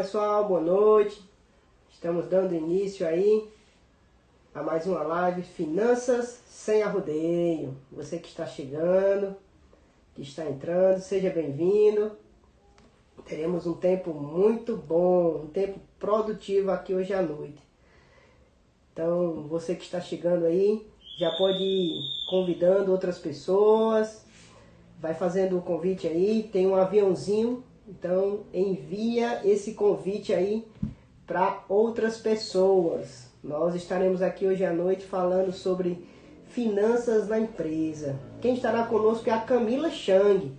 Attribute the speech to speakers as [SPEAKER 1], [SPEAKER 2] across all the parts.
[SPEAKER 1] pessoal, boa noite. Estamos dando início aí a mais uma live Finanças sem Arrodeio. Você que está chegando, que está entrando, seja bem-vindo. Teremos um tempo muito bom, um tempo produtivo aqui hoje à noite. Então, você que está chegando aí, já pode ir convidando outras pessoas. Vai fazendo o convite aí, tem um aviãozinho. Então, envia esse convite aí para outras pessoas. Nós estaremos aqui hoje à noite falando sobre finanças na empresa. Quem estará conosco é a Camila Chang.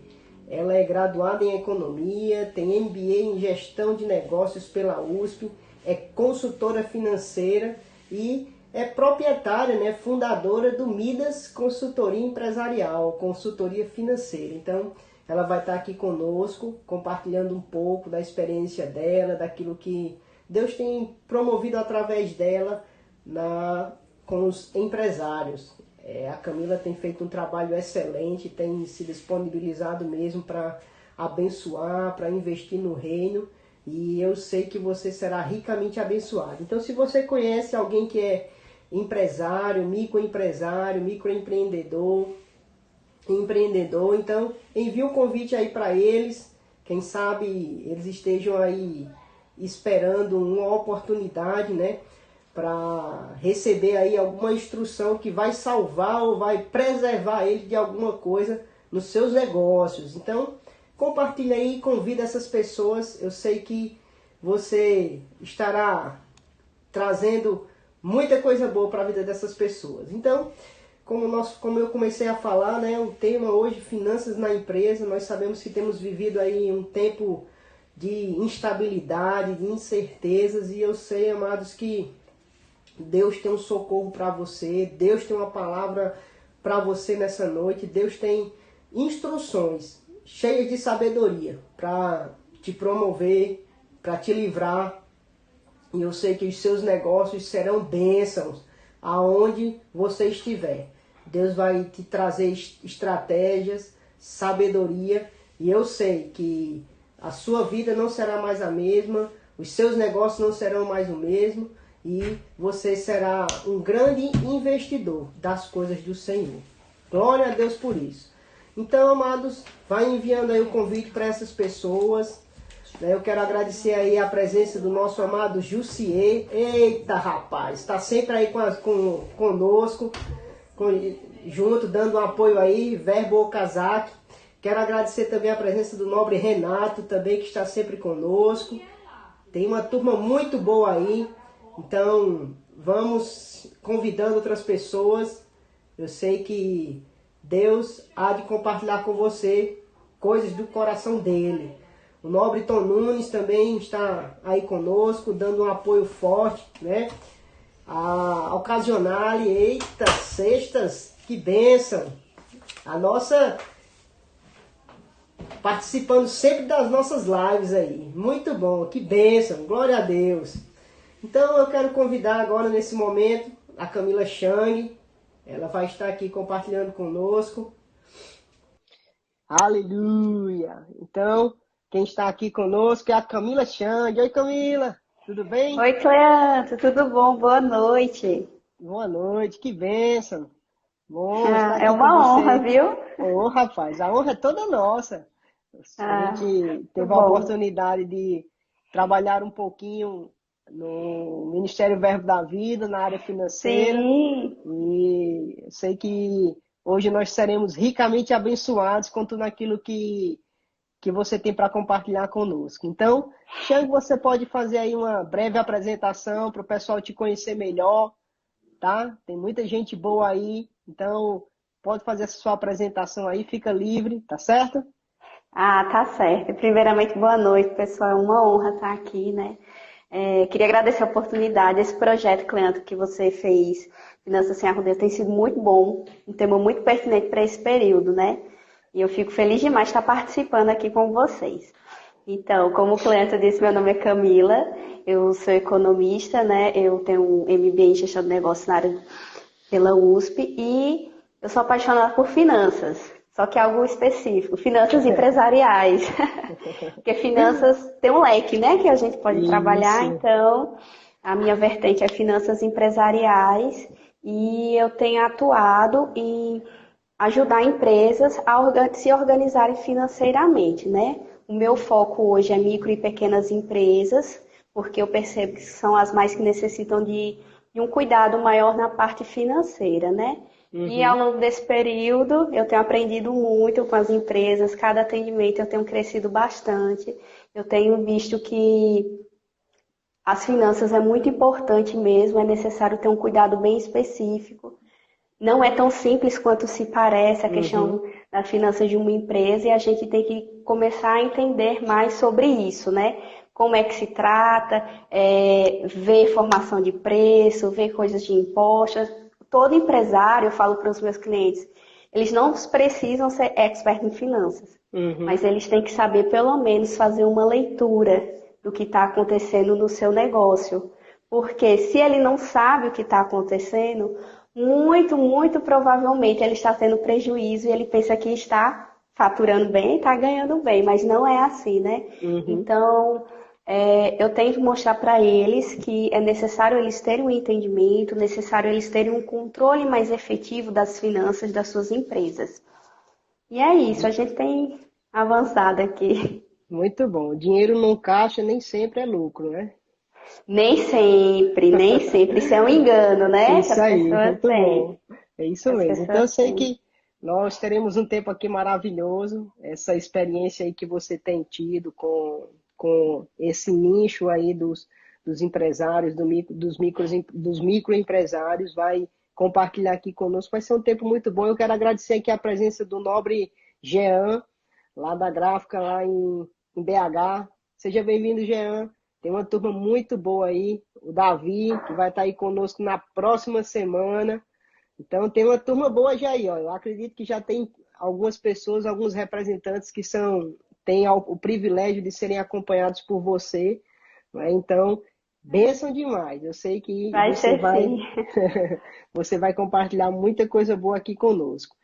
[SPEAKER 1] Ela é graduada em Economia, tem MBA em Gestão de Negócios pela USP, é consultora financeira e é proprietária, né, fundadora do Midas Consultoria Empresarial, consultoria financeira. Então, ela vai estar aqui conosco, compartilhando um pouco da experiência dela, daquilo que Deus tem promovido através dela com os empresários. A Camila tem feito um trabalho excelente, tem se disponibilizado mesmo para abençoar, para investir no reino, e eu sei que você será ricamente abençoado. Então, se você conhece alguém que é empresário, microempreendedor, então envie um convite aí para eles. Quem sabe eles estejam aí esperando uma oportunidade, né, para receber aí alguma instrução que vai salvar ou vai preservar ele de alguma coisa nos seus negócios. Então, compartilha aí, convida essas pessoas. Eu sei que você estará trazendo muita coisa boa para a vida dessas pessoas. Então, como eu comecei a falar, né, o tema hoje, finanças na empresa. Nós sabemos que temos vivido aí um tempo de instabilidade, de incertezas, e eu sei, amados, que Deus tem um socorro para você, Deus tem uma palavra para você nessa noite, Deus tem instruções cheias de sabedoria para te promover, para te livrar, e eu sei que os seus negócios serão bênçãos aonde você estiver. Deus vai te trazer estratégias, sabedoria, e eu sei que a sua vida não será mais a mesma, os seus negócios não serão mais o mesmo, e você será um grande investidor das coisas do Senhor. Glória a Deus por isso. Então, amados, vai enviando aí o convite para essas pessoas. Eu quero agradecer aí a presença do nosso amado Jussier. Eita, rapaz, está sempre aí conosco, junto, dando um apoio aí, Verbo Okazaki. Quero agradecer também a presença do nobre Renato, também, que está sempre conosco. Tem uma turma muito boa aí. Então, vamos convidando outras pessoas. Eu sei que Deus há de compartilhar com você coisas do coração dele. O nobre Tom Nunes também está aí conosco, dando um apoio forte, né? A Ocasionale, eita, sextas, que bênção! A nossa, participando sempre das nossas lives aí. Muito bom, que bênção, glória a Deus! Então eu quero convidar agora nesse momento a Camila Chang. Ela vai estar aqui compartilhando conosco. Aleluia! Então, quem está aqui conosco é a Camila Chang. Oi, Camila, tudo bem?
[SPEAKER 2] Oi, Cleanto, tudo bom? Boa noite.
[SPEAKER 1] Boa noite, que bênção. Bom estar
[SPEAKER 2] É
[SPEAKER 1] aqui com
[SPEAKER 2] uma honra,
[SPEAKER 1] você.
[SPEAKER 2] viu?
[SPEAKER 1] Ô, rapaz, a honra é toda nossa. A gente
[SPEAKER 2] Muito
[SPEAKER 1] teve a
[SPEAKER 2] bom.
[SPEAKER 1] oportunidade de trabalhar um pouquinho no Ministério Verbo da Vida, na área financeira.
[SPEAKER 2] Sim.
[SPEAKER 1] E eu sei que hoje nós seremos ricamente abençoados com tudo aquilo que você tem para compartilhar conosco. Então, Xang, você pode fazer aí uma breve apresentação para o pessoal te conhecer melhor, tá? Tem muita gente boa aí, então pode fazer essa sua apresentação aí, fica livre, tá certo?
[SPEAKER 2] Tá certo. Primeiramente, boa noite, pessoal. É uma honra estar aqui, né? Queria agradecer a oportunidade, esse projeto, Cleanto, que você fez, Finanças Sem Arrodeio, tem sido muito bom, um tema muito pertinente para esse período, né? E eu fico feliz demais de estar participando aqui com vocês. Então, como o Cleanto disse, meu nome é Camila, eu sou economista, né? Eu tenho um MBA em Gestão de Negócios na área pela USP e eu sou apaixonada por finanças. só que é algo específico, finanças empresariais. Porque finanças tem um leque, né, que a gente pode trabalhar,
[SPEAKER 1] Isso.
[SPEAKER 2] então a minha vertente é finanças empresariais e eu tenho atuado em ajudar empresas a se organizarem financeiramente, né? O meu foco hoje é micro e pequenas empresas, porque eu percebo que são as mais que necessitam de um cuidado maior na parte financeira, né? E ao
[SPEAKER 1] Uhum.
[SPEAKER 2] longo desse período, eu tenho aprendido muito com as empresas, cada atendimento eu tenho crescido bastante. Eu tenho visto que as finanças é muito importante mesmo, é necessário ter um cuidado bem específico. Não é tão simples quanto se parece a
[SPEAKER 1] Uhum.
[SPEAKER 2] questão das finanças de uma empresa e a gente tem que começar a entender mais sobre isso, né? Como é que se trata, ver formação de preço, ver coisas de impostos. Todo empresário, eu falo para os meus clientes, eles não precisam ser expert em finanças,
[SPEAKER 1] Uhum.
[SPEAKER 2] mas eles têm que saber pelo menos fazer uma leitura do que está acontecendo no seu negócio. Porque se ele não sabe o que está acontecendo, muito provavelmente ele está tendo prejuízo e ele pensa que está faturando bem, está ganhando bem, mas não é assim, né?
[SPEAKER 1] Uhum.
[SPEAKER 2] Então, eu tento mostrar para eles que é necessário eles terem um entendimento, necessário eles terem um controle mais efetivo das finanças das suas empresas. E é isso, a gente tem avançado aqui.
[SPEAKER 1] Muito bom. Dinheiro no caixa nem sempre é lucro, né?
[SPEAKER 2] Nem sempre, nem sempre. Isso é um engano, né? Que
[SPEAKER 1] Isso
[SPEAKER 2] as
[SPEAKER 1] aí,
[SPEAKER 2] pessoas
[SPEAKER 1] muito
[SPEAKER 2] têm.
[SPEAKER 1] bom. É isso
[SPEAKER 2] Que as
[SPEAKER 1] mesmo. Então,
[SPEAKER 2] pessoas
[SPEAKER 1] eu sei
[SPEAKER 2] têm.
[SPEAKER 1] que nós teremos um tempo aqui maravilhoso. Essa experiência aí que você tem tido com esse nicho aí dos empresários, dos microempresários, vai compartilhar aqui conosco. Vai ser um tempo muito bom. Eu quero agradecer aqui a presença do nobre Jean, lá da gráfica, em BH. Seja bem-vindo, Jean. Tem uma turma muito boa aí, o Davi, que vai estar aí conosco na próxima semana. Então tem uma turma boa já aí, ó. Eu acredito que já tem algumas pessoas, alguns representantes que têm o privilégio de serem acompanhados por você, né? Então, bênção demais. Eu sei que
[SPEAKER 2] Vai ser sim.
[SPEAKER 1] você vai compartilhar muita coisa boa aqui conosco.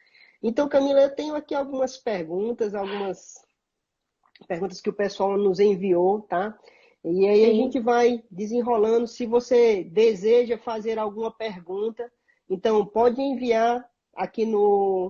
[SPEAKER 1] Então, Camila, eu tenho aqui algumas perguntas que o pessoal nos enviou, tá? E aí a gente
[SPEAKER 2] Sim.
[SPEAKER 1] vai desenrolando. Se você deseja fazer alguma pergunta, então pode enviar aqui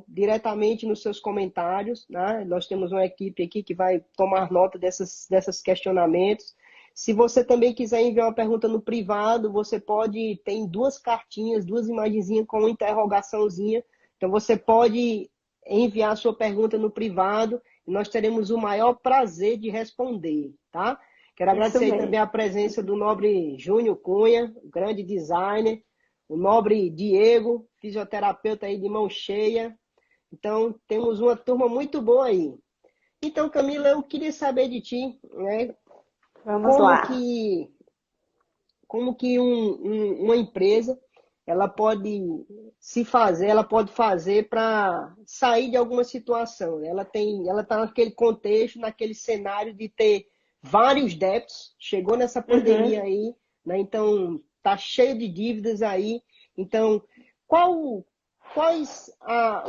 [SPEAKER 1] diretamente nos seus comentários, né? Nós temos uma equipe aqui que vai tomar nota desses questionamentos. Se você também quiser enviar uma pergunta no privado, você pode, tem duas cartinhas, duas imagenzinhas com uma interrogaçãozinha. Então você pode enviar a sua pergunta no privado e nós teremos o maior prazer de responder, tá? Quero
[SPEAKER 2] Isso
[SPEAKER 1] agradecer aí também
[SPEAKER 2] mesmo.
[SPEAKER 1] a presença do nobre Júnior Cunha, grande designer, o nobre Diego, fisioterapeuta aí de mão cheia. Então, temos uma turma muito boa aí. Então, Camila, eu queria saber de ti, né?
[SPEAKER 2] Vamos
[SPEAKER 1] Como
[SPEAKER 2] lá.
[SPEAKER 1] que, como que uma empresa ela pode fazer para sair de alguma situação. Ela está naquele contexto, naquele cenário de ter vários débitos, chegou nessa pandemia
[SPEAKER 2] Uhum.
[SPEAKER 1] aí, né? Então tá cheio de dívidas aí. Então, qual, quais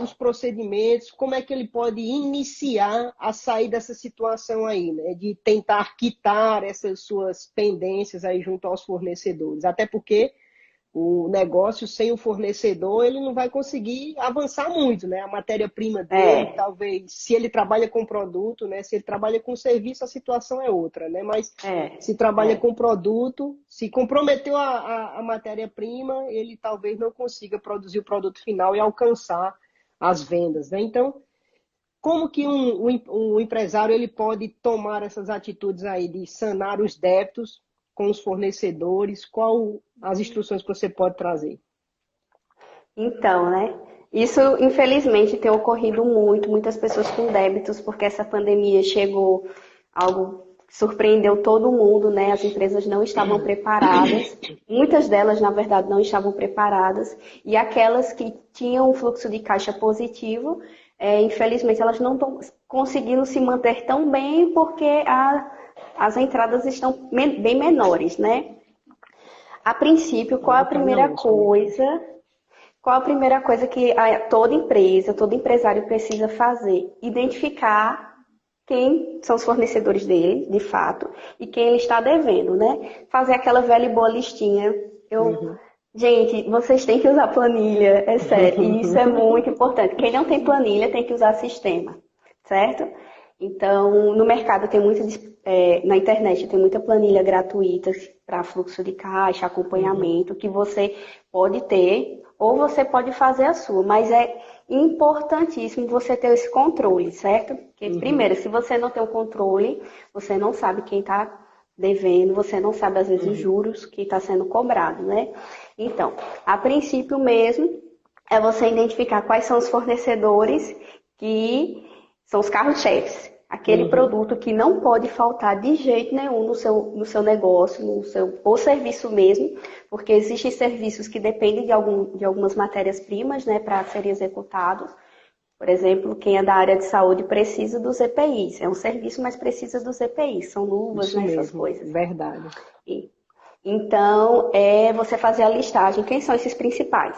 [SPEAKER 1] os procedimentos, como é que ele pode iniciar a sair dessa situação aí, né? De tentar quitar essas suas pendências aí junto aos fornecedores. Até porque o negócio sem o fornecedor, ele não vai conseguir avançar muito, né? A matéria-prima dele,
[SPEAKER 2] É,
[SPEAKER 1] talvez, se ele trabalha com produto, né? Se ele trabalha com serviço, a situação é outra, né? Mas
[SPEAKER 2] é,
[SPEAKER 1] se trabalha
[SPEAKER 2] é.
[SPEAKER 1] com produto, se comprometeu a matéria-prima, ele talvez não consiga produzir o produto final e alcançar as vendas, né? Então, como que um empresário ele pode tomar essas atitudes aí de sanar os débitos com os fornecedores? Qual as instruções que você pode trazer?
[SPEAKER 2] Então, né? Isso, infelizmente, tem ocorrido muito, muitas pessoas com débitos, porque essa pandemia chegou, algo que surpreendeu todo mundo, né? As empresas não estavam preparadas, muitas delas, na verdade, não estavam preparadas, e aquelas que tinham um fluxo de caixa positivo, infelizmente, elas não estão conseguindo se manter tão bem, porque as entradas estão bem menores, né? A princípio, qual é a
[SPEAKER 1] Botar na
[SPEAKER 2] primeira
[SPEAKER 1] luz, por favor.
[SPEAKER 2] coisa Qual a primeira coisa que toda empresa, todo empresário precisa fazer? Identificar quem são os fornecedores dele, de fato, e quem ele está devendo, né? Fazer aquela velha e boa listinha.
[SPEAKER 1] Uhum.
[SPEAKER 2] Gente, vocês têm que usar planilha, é sério, e isso é muito importante. Quem não tem planilha tem que usar sistema, certo? Então, no mercado tem na internet tem muita planilha gratuita para fluxo de caixa,
[SPEAKER 1] Uhum.
[SPEAKER 2] acompanhamento, que você pode ter, ou você pode fazer a sua, mas é importantíssimo você ter esse controle, certo? Porque,
[SPEAKER 1] Uhum.
[SPEAKER 2] primeiro, se você não tem o controle, você não sabe quem está devendo, você não sabe, às vezes, os
[SPEAKER 1] Uhum.
[SPEAKER 2] juros que está sendo cobrado, né? Então, a princípio mesmo, é você identificar quais são os fornecedores que são os carros-chefes. Aquele
[SPEAKER 1] Uhum.
[SPEAKER 2] produto que não pode faltar de jeito nenhum no seu negócio, ou serviço mesmo, porque existem serviços que dependem de algumas matérias-primas, né, para serem executados. Por exemplo, quem é da área de saúde precisa dos EPIs. É um serviço, mas precisa dos EPIs. São luvas,
[SPEAKER 1] Isso
[SPEAKER 2] né, essas
[SPEAKER 1] mesmo,
[SPEAKER 2] coisas.
[SPEAKER 1] verdade.
[SPEAKER 2] E, então, é você fazer a listagem. Quem são esses principais?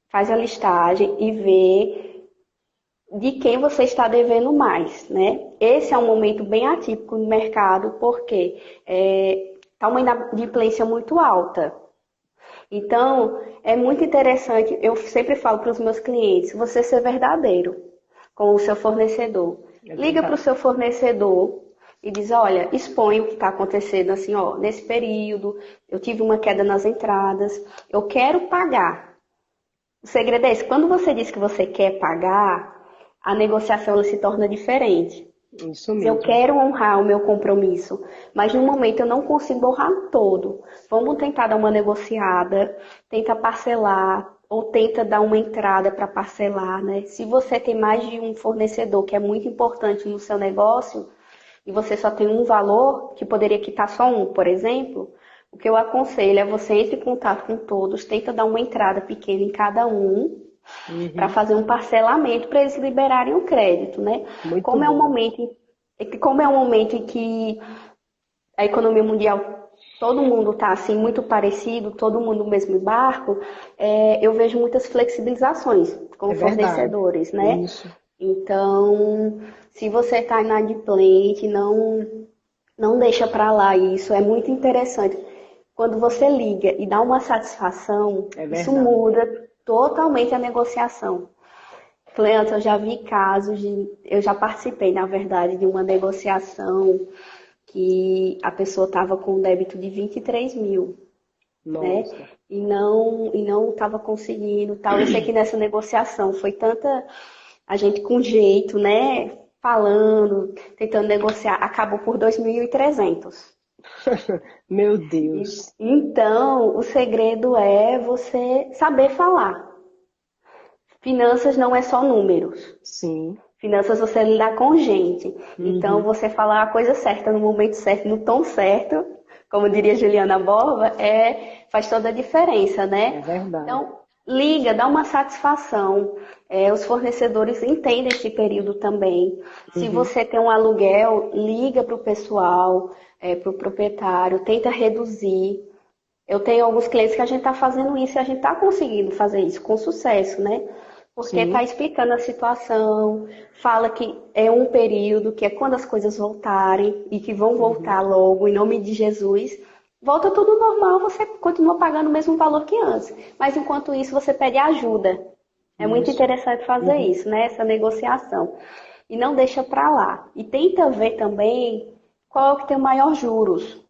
[SPEAKER 2] Faz a listagem e vê de quem você está devendo mais, né? Esse é um momento bem atípico no mercado, porque está uma inadimplência muito alta. Então, é muito interessante, eu sempre falo para os meus clientes, você ser verdadeiro com o seu fornecedor.
[SPEAKER 1] É
[SPEAKER 2] Liga para o
[SPEAKER 1] verdade.
[SPEAKER 2] seu fornecedor e diz, olha, expõe o que está acontecendo, assim, ó, nesse período, eu tive uma queda nas entradas, eu quero pagar. O segredo é esse, quando você diz que você quer pagar, a negociação ela se torna diferente.
[SPEAKER 1] Isso
[SPEAKER 2] Eu
[SPEAKER 1] mesmo.
[SPEAKER 2] quero honrar o meu compromisso, mas no momento eu não consigo honrar todo. Vamos tentar dar uma negociada, tenta parcelar, ou tenta dar uma entrada para parcelar, né? Se você tem mais de um fornecedor que é muito importante no seu negócio, e você só tem um valor, que poderia quitar só um, por exemplo, o que eu aconselho é você entre em contato com todos, tenta dar uma entrada pequena em cada um, para
[SPEAKER 1] Uhum.
[SPEAKER 2] fazer um parcelamento para eles liberarem o crédito, né?
[SPEAKER 1] Muito
[SPEAKER 2] Como é um
[SPEAKER 1] bom.
[SPEAKER 2] momento como é um momento em que a economia mundial, todo mundo está assim muito parecido, todo mundo no mesmo barco, eu vejo muitas flexibilizações
[SPEAKER 1] É
[SPEAKER 2] com
[SPEAKER 1] verdade.
[SPEAKER 2] fornecedores, né?
[SPEAKER 1] Isso.
[SPEAKER 2] Então, se você está inadimplente, não deixa para lá isso, é muito interessante. Quando você liga e dá uma satisfação,
[SPEAKER 1] É
[SPEAKER 2] isso
[SPEAKER 1] verdade.
[SPEAKER 2] muda totalmente a negociação. Cleanto, eu já vi eu já participei, na verdade, de uma negociação que a pessoa estava com um débito de 23 mil, né?
[SPEAKER 1] Nossa.
[SPEAKER 2] E não estava conseguindo, tal. Eu sei que nessa negociação foi tanta a gente com jeito, né? Falando, tentando negociar, acabou por 2.300.
[SPEAKER 1] Meu Deus.
[SPEAKER 2] Então, o segredo é você saber falar. Finanças não é só números.
[SPEAKER 1] Sim.
[SPEAKER 2] Finanças você lidar com gente. Então,
[SPEAKER 1] Uhum.
[SPEAKER 2] você falar a coisa certa no momento certo, no tom certo, como diria Juliana Borba, faz toda a diferença,
[SPEAKER 1] É
[SPEAKER 2] né?
[SPEAKER 1] verdade.
[SPEAKER 2] Então, liga, dá uma satisfação. Os fornecedores entendem esse período também. Se
[SPEAKER 1] Uhum.
[SPEAKER 2] você tem um aluguel, liga para o pessoal, para o proprietário, tenta reduzir. Eu tenho alguns clientes que a gente está fazendo isso e a gente está conseguindo fazer isso com sucesso, né? Porque está
[SPEAKER 1] Sim.
[SPEAKER 2] explicando a situação, fala que é um período, que é quando as coisas voltarem e que vão
[SPEAKER 1] Uhum.
[SPEAKER 2] voltar logo, em nome de Jesus. Volta tudo normal, você continua pagando o mesmo valor que antes. Mas enquanto isso, você pede ajuda. É muito
[SPEAKER 1] Isso.
[SPEAKER 2] interessante fazer
[SPEAKER 1] Uhum.
[SPEAKER 2] isso, né? Essa negociação. E não deixa para lá. E tenta ver também qual é o que tem o maior juros.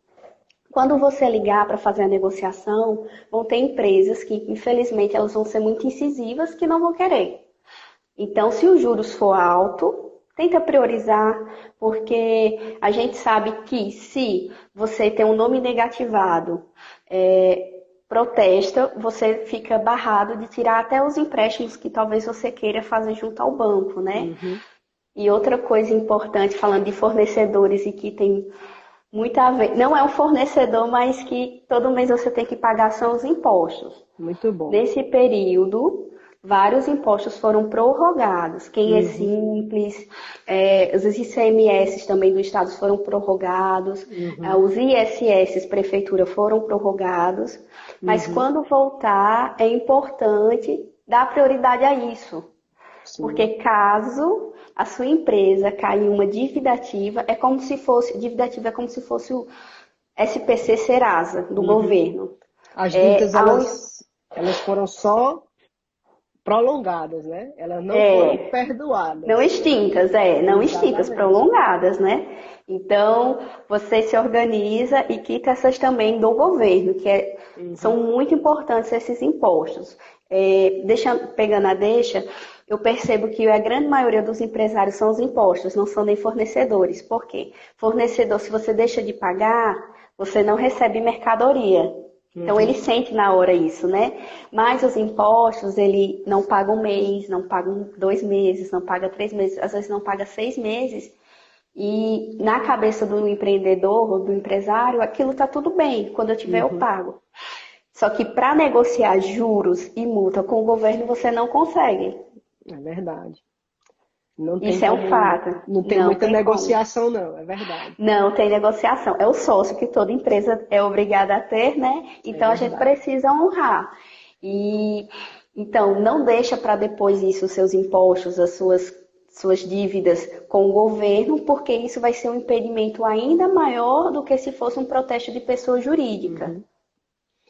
[SPEAKER 2] Quando você ligar para fazer a negociação, vão ter empresas que, infelizmente, elas vão ser muito incisivas que não vão querer. Então, se os juros for alto, tenta priorizar, porque a gente sabe que se você tem um nome negativado, protesta, você fica barrado de tirar até os empréstimos que talvez você queira fazer junto ao banco, né?
[SPEAKER 1] Uhum.
[SPEAKER 2] E outra coisa importante, falando de fornecedores e que tem muito a ver. Não é um fornecedor, mas que todo mês você tem que pagar são os impostos.
[SPEAKER 1] Muito bom.
[SPEAKER 2] Nesse período, vários impostos foram prorrogados. Quem é simples, os ICMS também do Estado foram prorrogados, os ISS, Prefeitura, foram prorrogados. Mas quando voltar, é importante dar prioridade a isso. Sim. Porque caso a sua empresa caia em uma dívida ativa, dívida ativa é como se fosse o SPC Serasa, do governo.
[SPEAKER 1] As dívidas, elas foram só prolongadas, né? Elas não foram perdoadas.
[SPEAKER 2] Não extintas, não extintas, prolongadas, né? Então, você se organiza e quita essas também do governo, que são muito importantes esses impostos. Pegando a deixa, eu percebo que a grande maioria dos empresários são os impostos, não são nem fornecedores. Por quê? Fornecedor, se você deixa de pagar, você não recebe mercadoria. Então, ele sente na hora isso, né? Mas os impostos, ele não paga um mês, não paga 2 meses, não paga 3 meses, às vezes não paga 6 meses. E na cabeça do empreendedor ou do empresário, aquilo tá tudo bem, quando eu tiver eu pago. Só que para negociar juros e multa com o governo, você não consegue.
[SPEAKER 1] É verdade. Não tem
[SPEAKER 2] Isso é um fato.
[SPEAKER 1] Não tem muita negociação, não, é verdade.
[SPEAKER 2] Não tem negociação. É o sócio que toda empresa é obrigada a ter, né? Então a gente precisa honrar. Então, não deixa para depois isso, os seus impostos, as suas dívidas com o governo, porque isso vai ser um impedimento ainda maior do que se fosse um protesto de pessoa jurídica.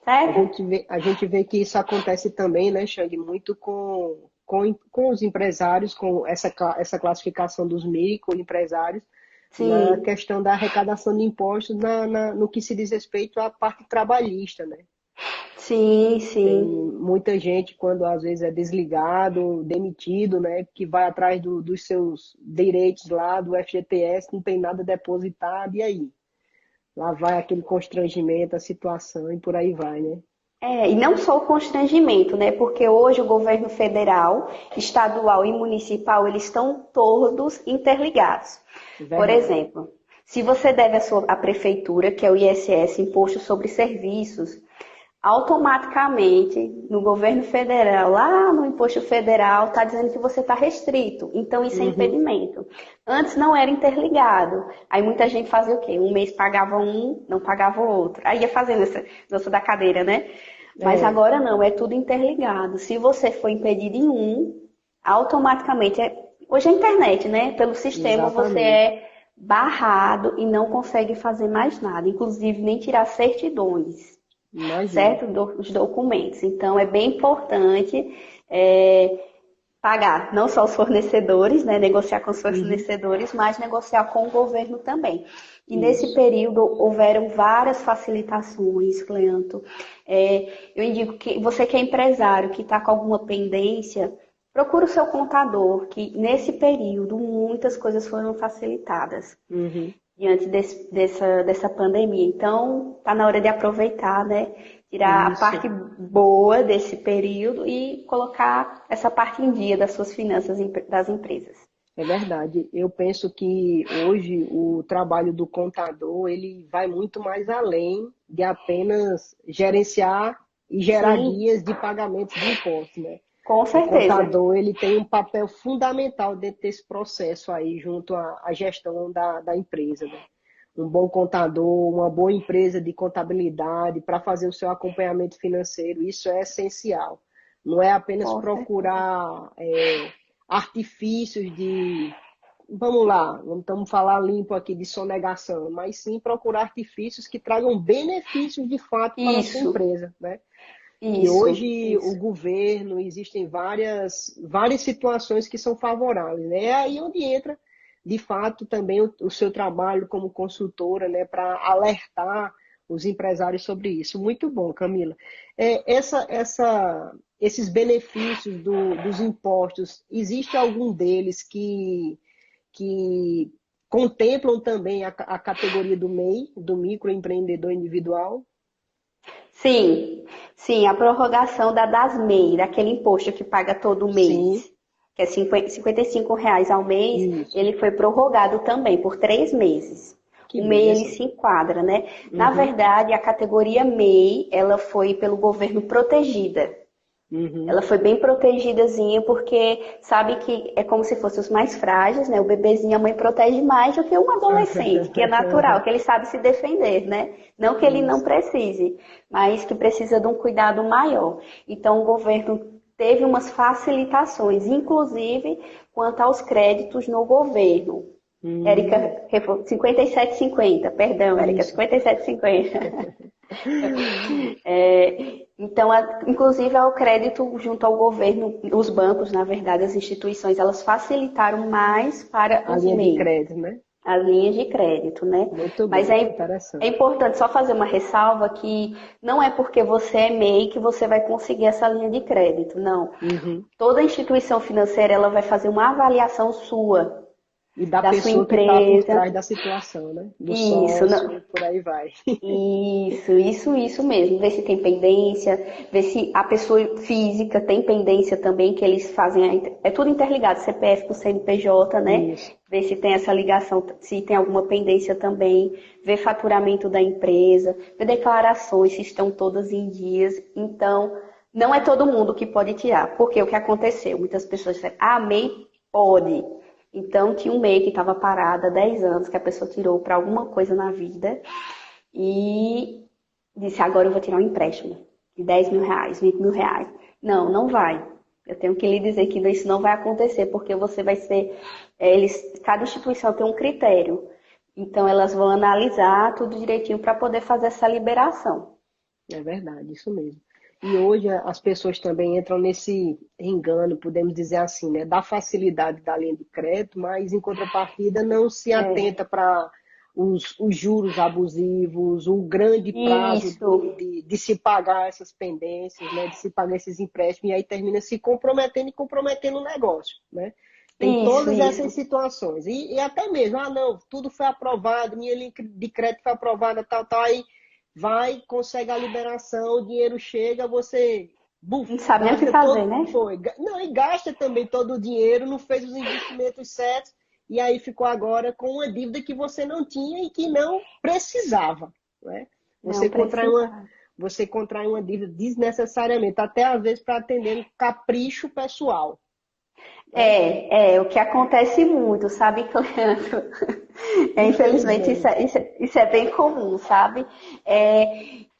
[SPEAKER 2] Certo?
[SPEAKER 1] A gente vê que isso acontece também, né, Xang, muito com os empresários, com essa classificação dos microempresários, na questão da arrecadação de impostos no que se diz respeito à parte trabalhista, né?
[SPEAKER 2] Sim.
[SPEAKER 1] Tem muita gente, quando às vezes é desligado, demitido, né, que vai atrás dos seus direitos lá do FGTS, não tem nada depositado, e aí? Lá vai aquele constrangimento, a situação e por aí vai, né?
[SPEAKER 2] E não só o constrangimento, né? Porque hoje o governo federal, estadual e municipal, eles estão todos interligados. Verdade. Por exemplo, se você deve à prefeitura, que é o ISS, Imposto sobre Serviços, automaticamente no governo federal, lá no imposto federal, está dizendo que você está restrito. Então isso é impedimento. Antes não era interligado. Aí muita gente fazia o quê? Um mês pagava um, não pagava o outro. Aí ia fazendo essa dança da cadeira, né? Mas agora não, é tudo interligado. Se você for impedido em um, automaticamente, hoje é a internet, né? Pelo sistema você é barrado e não consegue fazer mais nada. Inclusive nem tirar certidões. Imagina. Certo? Os documentos. Então, é bem importante pagar não só os fornecedores, né, negociar com os fornecedores, mas negociar com o governo também. E nesse período houveram várias facilitações, Cleanto. Eu indico que você que é empresário, que está com alguma pendência, procure o seu contador, que nesse período muitas coisas foram facilitadas. Diante dessa pandemia. Então, está na hora de aproveitar, né? Tirar a parte boa desse período e colocar essa parte em dia das suas finanças das empresas.
[SPEAKER 1] É verdade. Eu penso que hoje o trabalho do contador, ele vai muito mais além de apenas gerenciar e gerar guias de pagamentos de impostos, né?
[SPEAKER 2] Com certeza.
[SPEAKER 1] O contador, ele tem um papel fundamental dentro desse processo aí, junto à gestão da empresa, né? Um bom contador, uma boa empresa de contabilidade para fazer o seu acompanhamento financeiro, isso é essencial. Não é apenas procurar artifícios de... Vamos lá, estamos falar limpo aqui de sonegação, mas sim procurar artifícios que tragam benefícios de fato para a sua empresa, né? E hoje o governo, existem várias situações que são favoráveis, né? É aí onde entra, de fato, também o seu trabalho como consultora, né? Para alertar os empresários sobre isso. Muito bom, Camila. Esses benefícios dos impostos, existe algum deles que contemplam também a categoria do MEI, do microempreendedor individual?
[SPEAKER 2] Sim, a prorrogação das MEI, daquele imposto que paga todo mês, que é R$ 55 ao mês, ele foi prorrogado também por 3 meses. O MEI ele se enquadra, né? Na verdade, a categoria MEI, ela foi pelo governo protegida.
[SPEAKER 1] Uhum.
[SPEAKER 2] Ela foi bem protegidazinha, porque sabe que é como se fossem os mais frágeis, né? O bebezinho, a mãe protege mais do que um adolescente, que é natural, que ele sabe se defender, né? Não que ele não
[SPEAKER 1] Isso.
[SPEAKER 2] precise, mas que precisa de um cuidado maior. Então, o governo teve umas facilitações, inclusive quanto aos créditos no governo.
[SPEAKER 1] Hum,
[SPEAKER 2] Érica, 57,50, perdão, Érica,
[SPEAKER 1] isso.
[SPEAKER 2] 57,50. Então, inclusive ao crédito junto ao governo, os bancos, na verdade, as instituições, elas facilitaram mais para
[SPEAKER 1] A
[SPEAKER 2] os
[SPEAKER 1] linha de
[SPEAKER 2] MEIs,
[SPEAKER 1] crédito, né?
[SPEAKER 2] as linhas de crédito, né?
[SPEAKER 1] Muito
[SPEAKER 2] Mas
[SPEAKER 1] bom,
[SPEAKER 2] é
[SPEAKER 1] interessante.
[SPEAKER 2] importante só fazer uma ressalva que não é porque você é MEI que você vai conseguir essa linha de crédito, não.
[SPEAKER 1] Uhum.
[SPEAKER 2] Toda instituição financeira, ela vai fazer uma avaliação sua,
[SPEAKER 1] E da
[SPEAKER 2] da sua
[SPEAKER 1] pessoa que está por
[SPEAKER 2] empresa.
[SPEAKER 1] trás da situação, né? Do
[SPEAKER 2] Isso,
[SPEAKER 1] sócio
[SPEAKER 2] não,
[SPEAKER 1] e por aí vai.
[SPEAKER 2] isso mesmo. Ver se tem pendência, ver se a pessoa física tem pendência também, que eles fazem, é tudo interligado, CPF com CNPJ, né?
[SPEAKER 1] Isso.
[SPEAKER 2] Ver se tem essa ligação, se tem alguma pendência também, ver faturamento da empresa, ver declarações, se estão todas em dias. Então, não é todo mundo que pode tirar, porque o que aconteceu? Muitas pessoas disseram, ah, MEI pode. Então, tinha um MEI que estava parado há 10 anos, que a pessoa tirou para alguma coisa na vida, e disse, agora eu vou tirar um empréstimo de 10 mil reais, 20 mil reais. Não, não vai. Eu tenho que lhe dizer que isso não vai acontecer, porque você vai ser. Cada instituição tem um critério. Então, elas vão analisar tudo direitinho para poder fazer essa liberação.
[SPEAKER 1] É verdade, isso mesmo. E hoje as pessoas também entram nesse engano, podemos dizer assim, né? Da facilidade da linha de crédito, mas em contrapartida não se
[SPEAKER 2] É.
[SPEAKER 1] atenta para os juros abusivos, o grande prazo
[SPEAKER 2] Isso,
[SPEAKER 1] de se pagar essas pendências, né? De se pagar esses empréstimos, e aí termina se comprometendo e comprometendo o negócio, né? Tem todas essas
[SPEAKER 2] isso.
[SPEAKER 1] situações. E até mesmo, ah, não, tudo foi aprovado, minha linha de crédito foi aprovada, tal, tal, aí vai, consegue a liberação, o dinheiro chega, você, buf,
[SPEAKER 2] Não sabe nem o que
[SPEAKER 1] gasta
[SPEAKER 2] fazer,
[SPEAKER 1] todo,
[SPEAKER 2] né?
[SPEAKER 1] foi, não, e gasta também todo o dinheiro, não fez os investimentos certos, e aí ficou agora com uma dívida que você não tinha e que não precisava, né?
[SPEAKER 2] Não
[SPEAKER 1] Você contrai uma,
[SPEAKER 2] precisa.
[SPEAKER 1] você contrai uma dívida desnecessariamente, até às vezes para atender um capricho pessoal, né?
[SPEAKER 2] O que acontece muito, sabe, Cleandro? Infelizmente,
[SPEAKER 1] Infelizmente.
[SPEAKER 2] isso é bem comum, sabe?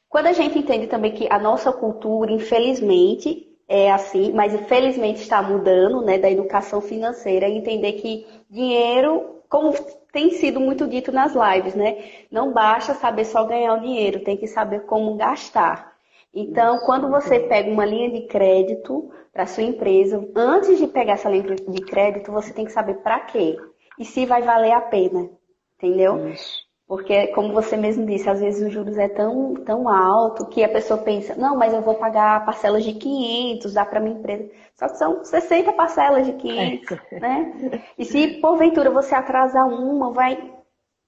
[SPEAKER 2] Quando a gente entende também que a nossa cultura, infelizmente, é assim, mas infelizmente está mudando, né, da educação financeira, e entender que dinheiro, como tem sido muito dito nas lives, né, não basta saber só ganhar o dinheiro, tem que saber como gastar. Então,
[SPEAKER 1] Isso,
[SPEAKER 2] quando
[SPEAKER 1] muito
[SPEAKER 2] você
[SPEAKER 1] bom.
[SPEAKER 2] pega uma linha de crédito para sua empresa, antes de pegar essa linha de crédito, você tem que saber para quê e se vai valer a pena, entendeu?
[SPEAKER 1] Isso.
[SPEAKER 2] Porque, como você mesmo disse, às vezes os juros é tão alto que a pessoa pensa, não, mas eu vou pagar parcelas de 500, dá para minha empresa. Só que são 60 parcelas de 500, né? E se porventura você atrasar uma, vai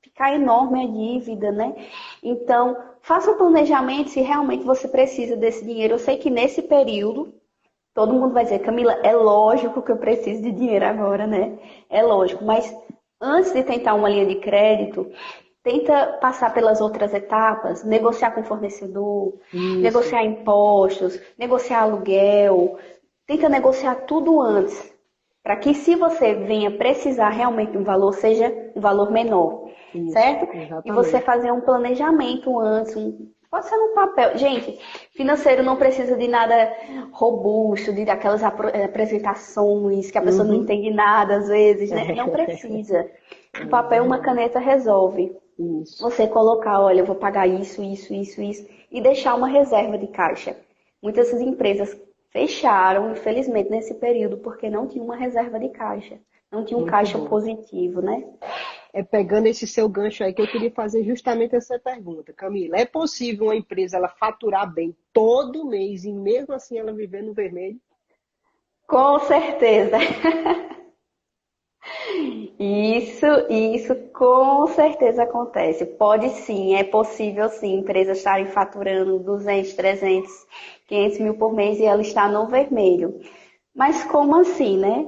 [SPEAKER 2] ficar enorme a dívida, né? Então, faça um planejamento se realmente você precisa desse dinheiro. Eu sei que nesse período, todo mundo vai dizer, Camila, é lógico que eu preciso de dinheiro agora, né? É lógico, mas antes de tentar uma linha de crédito, tenta passar pelas outras etapas, negociar com o fornecedor,
[SPEAKER 1] Isso.
[SPEAKER 2] negociar impostos, negociar aluguel, tenta negociar tudo antes, para que se você venha precisar realmente de um valor, seja um valor menor,
[SPEAKER 1] Isso,
[SPEAKER 2] certo? E você
[SPEAKER 1] exatamente.
[SPEAKER 2] fazer um planejamento antes, pode ser no papel. Gente, financeiro não precisa de nada robusto, de aquelas apresentações que a pessoa não
[SPEAKER 1] Uhum.
[SPEAKER 2] entende nada às vezes, né? Não
[SPEAKER 1] É,
[SPEAKER 2] precisa. Um
[SPEAKER 1] é
[SPEAKER 2] papel e uma
[SPEAKER 1] verdade.
[SPEAKER 2] caneta resolve.
[SPEAKER 1] Isso.
[SPEAKER 2] Você colocar, olha, eu vou pagar isso, isso, isso, isso, e deixar uma reserva de caixa. Muitas empresas fecharam, infelizmente, nesse período, porque não tinha uma reserva de caixa. Não tinha um
[SPEAKER 1] Muito
[SPEAKER 2] caixa
[SPEAKER 1] bom.
[SPEAKER 2] positivo, né?
[SPEAKER 1] É pegando esse seu gancho aí que eu queria fazer justamente essa pergunta, Camila. É possível uma empresa ela faturar bem todo mês e mesmo assim ela viver no vermelho?
[SPEAKER 2] Com certeza. Isso com certeza acontece. Pode sim, é possível sim, empresas estarem faturando 200, 300, 500 mil por mês e ela está no vermelho. Mas como assim, né?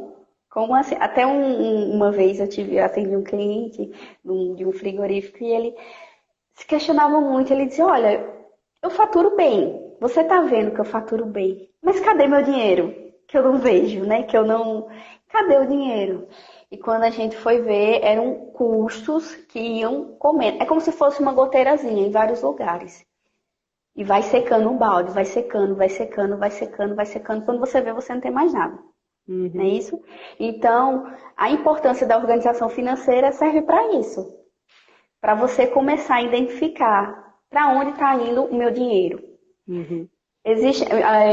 [SPEAKER 2] Como assim? Até uma vez eu atendi um cliente de um frigorífico e ele se questionava muito. Ele dizia, olha, eu faturo bem. Você tá vendo que eu faturo bem. mas cadê meu dinheiro? Que eu não vejo, né? Que eu não. Cadê o dinheiro? E quando a gente foi ver, eram custos que iam comendo. É como se fosse uma goteirazinha em vários lugares. E vai secando o balde, vai secando, vai secando, vai secando, vai secando. Quando você vê, você não tem mais nada. Não é
[SPEAKER 1] Uhum.
[SPEAKER 2] isso? Então, a importância da organização financeira serve para isso. Para você começar a identificar para onde está indo o meu dinheiro.
[SPEAKER 1] Uhum.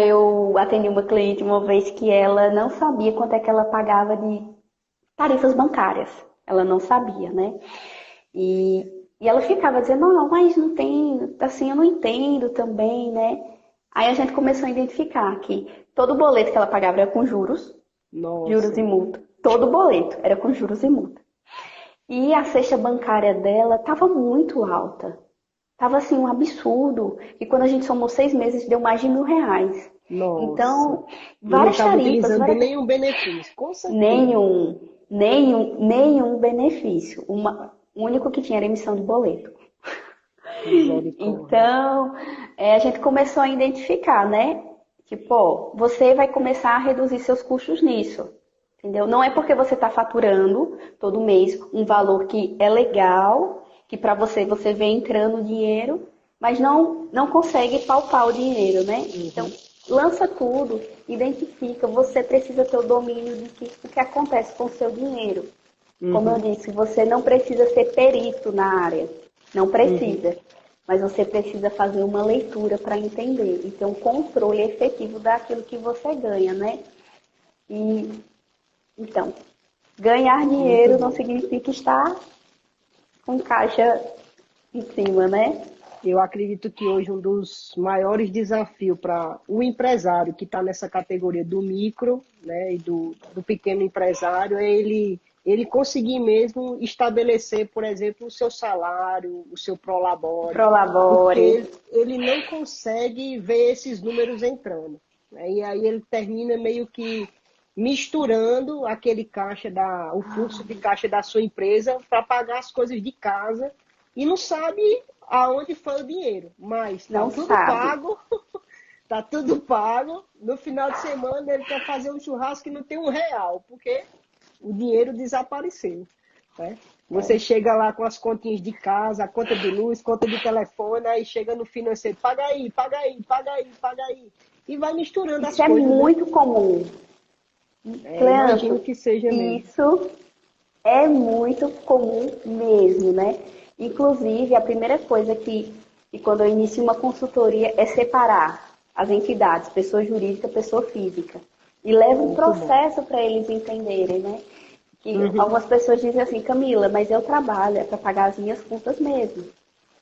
[SPEAKER 2] Eu atendi uma cliente uma vez que ela não sabia quanto é que ela pagava de tarifas bancárias. Ela não sabia, né? E, e ela ficava dizendo, não, mas não tem, assim, eu não entendo também, né? Aí a gente começou a identificar que todo boleto que ela pagava era com juros, juros
[SPEAKER 1] Nossa.
[SPEAKER 2] e multa. Todo boleto era com juros e multa. E a cesta bancária dela estava muito alta. Tava assim um absurdo. E quando a gente somou 6 meses, deu mais de R$ 1.000.
[SPEAKER 1] Nossa.
[SPEAKER 2] Então,
[SPEAKER 1] E não
[SPEAKER 2] várias
[SPEAKER 1] estava
[SPEAKER 2] tarifas,
[SPEAKER 1] utilizando
[SPEAKER 2] várias...
[SPEAKER 1] nenhum benefício, com certeza.
[SPEAKER 2] nenhum benefício. O único que tinha era emissão de boleto.
[SPEAKER 1] Misericórdia.
[SPEAKER 2] Então, a gente começou a identificar, né? Tipo, ó, você vai começar a reduzir seus custos nisso. Entendeu? Não é porque você está faturando todo mês um valor que é legal, que para você vê entrando dinheiro, mas não consegue palpar o dinheiro, né? Então,
[SPEAKER 1] Uhum.
[SPEAKER 2] lança tudo, identifica, você precisa ter o domínio do que acontece com o seu dinheiro. Como eu
[SPEAKER 1] Uhum.
[SPEAKER 2] disse, você não precisa ser perito na área, não
[SPEAKER 1] Uhum.
[SPEAKER 2] precisa, mas você precisa fazer uma leitura para entender e ter um controle efetivo daquilo que você ganha, né? E então, ganhar
[SPEAKER 1] Muito
[SPEAKER 2] dinheiro não
[SPEAKER 1] bom.
[SPEAKER 2] significa estar com caixa em cima, né?
[SPEAKER 1] Eu acredito que hoje um dos maiores desafios para o empresário que está nessa categoria do micro, né, e do pequeno empresário é ele conseguir mesmo estabelecer, por exemplo, o seu salário, o seu prolabore, porque
[SPEAKER 2] Prolabore.
[SPEAKER 1] ele não consegue ver esses números entrando, né? E aí ele termina meio que misturando aquele o fluxo de caixa da sua empresa para pagar as coisas de casa e não sabe aonde foi o dinheiro. Mas está
[SPEAKER 2] Não
[SPEAKER 1] tudo
[SPEAKER 2] sabe.
[SPEAKER 1] pago, tá tudo pago. No final de semana ele quer fazer um churrasco e não tem R$ 1, porque o dinheiro desapareceu. Né? Você chega lá com as continhas de casa, a conta de luz, conta de telefone, aí chega no financeiro, paga aí, paga aí, paga aí, paga aí. E vai misturando as
[SPEAKER 2] Isso é
[SPEAKER 1] coisas, né?
[SPEAKER 2] muito comum.
[SPEAKER 1] Imagino
[SPEAKER 2] Cleanto,
[SPEAKER 1] que seja mesmo.
[SPEAKER 2] isso é muito comum mesmo, né? Inclusive, a primeira coisa que quando eu inicio uma consultoria é separar as entidades, pessoa jurídica, pessoa física. E leva um
[SPEAKER 1] Muito bom.
[SPEAKER 2] processo para eles entenderem, né? Que
[SPEAKER 1] Uhum.
[SPEAKER 2] algumas pessoas dizem assim, Camila, mas eu trabalho, é para pagar as minhas contas mesmo.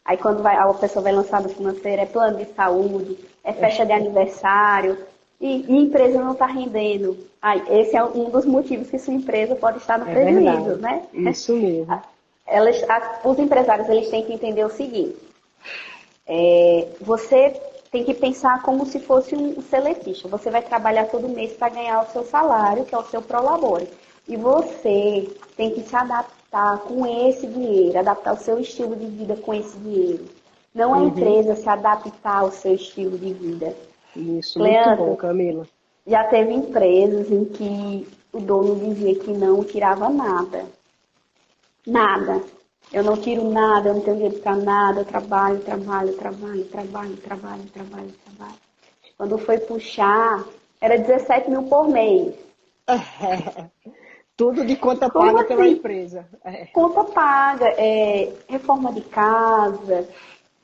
[SPEAKER 2] Aí quando a pessoa vai lançar no financeiro, é plano de saúde, é festa de aniversário, e empresa não está rendendo. Aí, esse é um dos motivos que sua empresa pode estar no
[SPEAKER 1] É
[SPEAKER 2] prejuízo,
[SPEAKER 1] verdade.
[SPEAKER 2] né?
[SPEAKER 1] Isso mesmo.
[SPEAKER 2] Os empresários eles têm que entender o seguinte: você tem que pensar como se fosse um seletista. Você vai trabalhar todo mês para ganhar o seu salário, que é o seu prolabore. E você tem que se adaptar com esse dinheiro, adaptar o seu estilo de vida com esse dinheiro. Não a
[SPEAKER 1] Uhum.
[SPEAKER 2] empresa se adaptar ao seu estilo de vida.
[SPEAKER 1] Isso, muito bom,
[SPEAKER 2] Cleanto,
[SPEAKER 1] Camila.
[SPEAKER 2] já teve empresas em que o dono dizia que não tirava nada. Nada. Eu não tiro nada, eu não tenho dinheiro para nada, eu trabalho, trabalho, trabalho, trabalho, trabalho, trabalho, trabalho. Quando foi puxar, era 17 mil por mês.
[SPEAKER 1] Tudo de conta
[SPEAKER 2] Como
[SPEAKER 1] paga pela
[SPEAKER 2] assim?
[SPEAKER 1] empresa.
[SPEAKER 2] Conta paga, reforma de casa,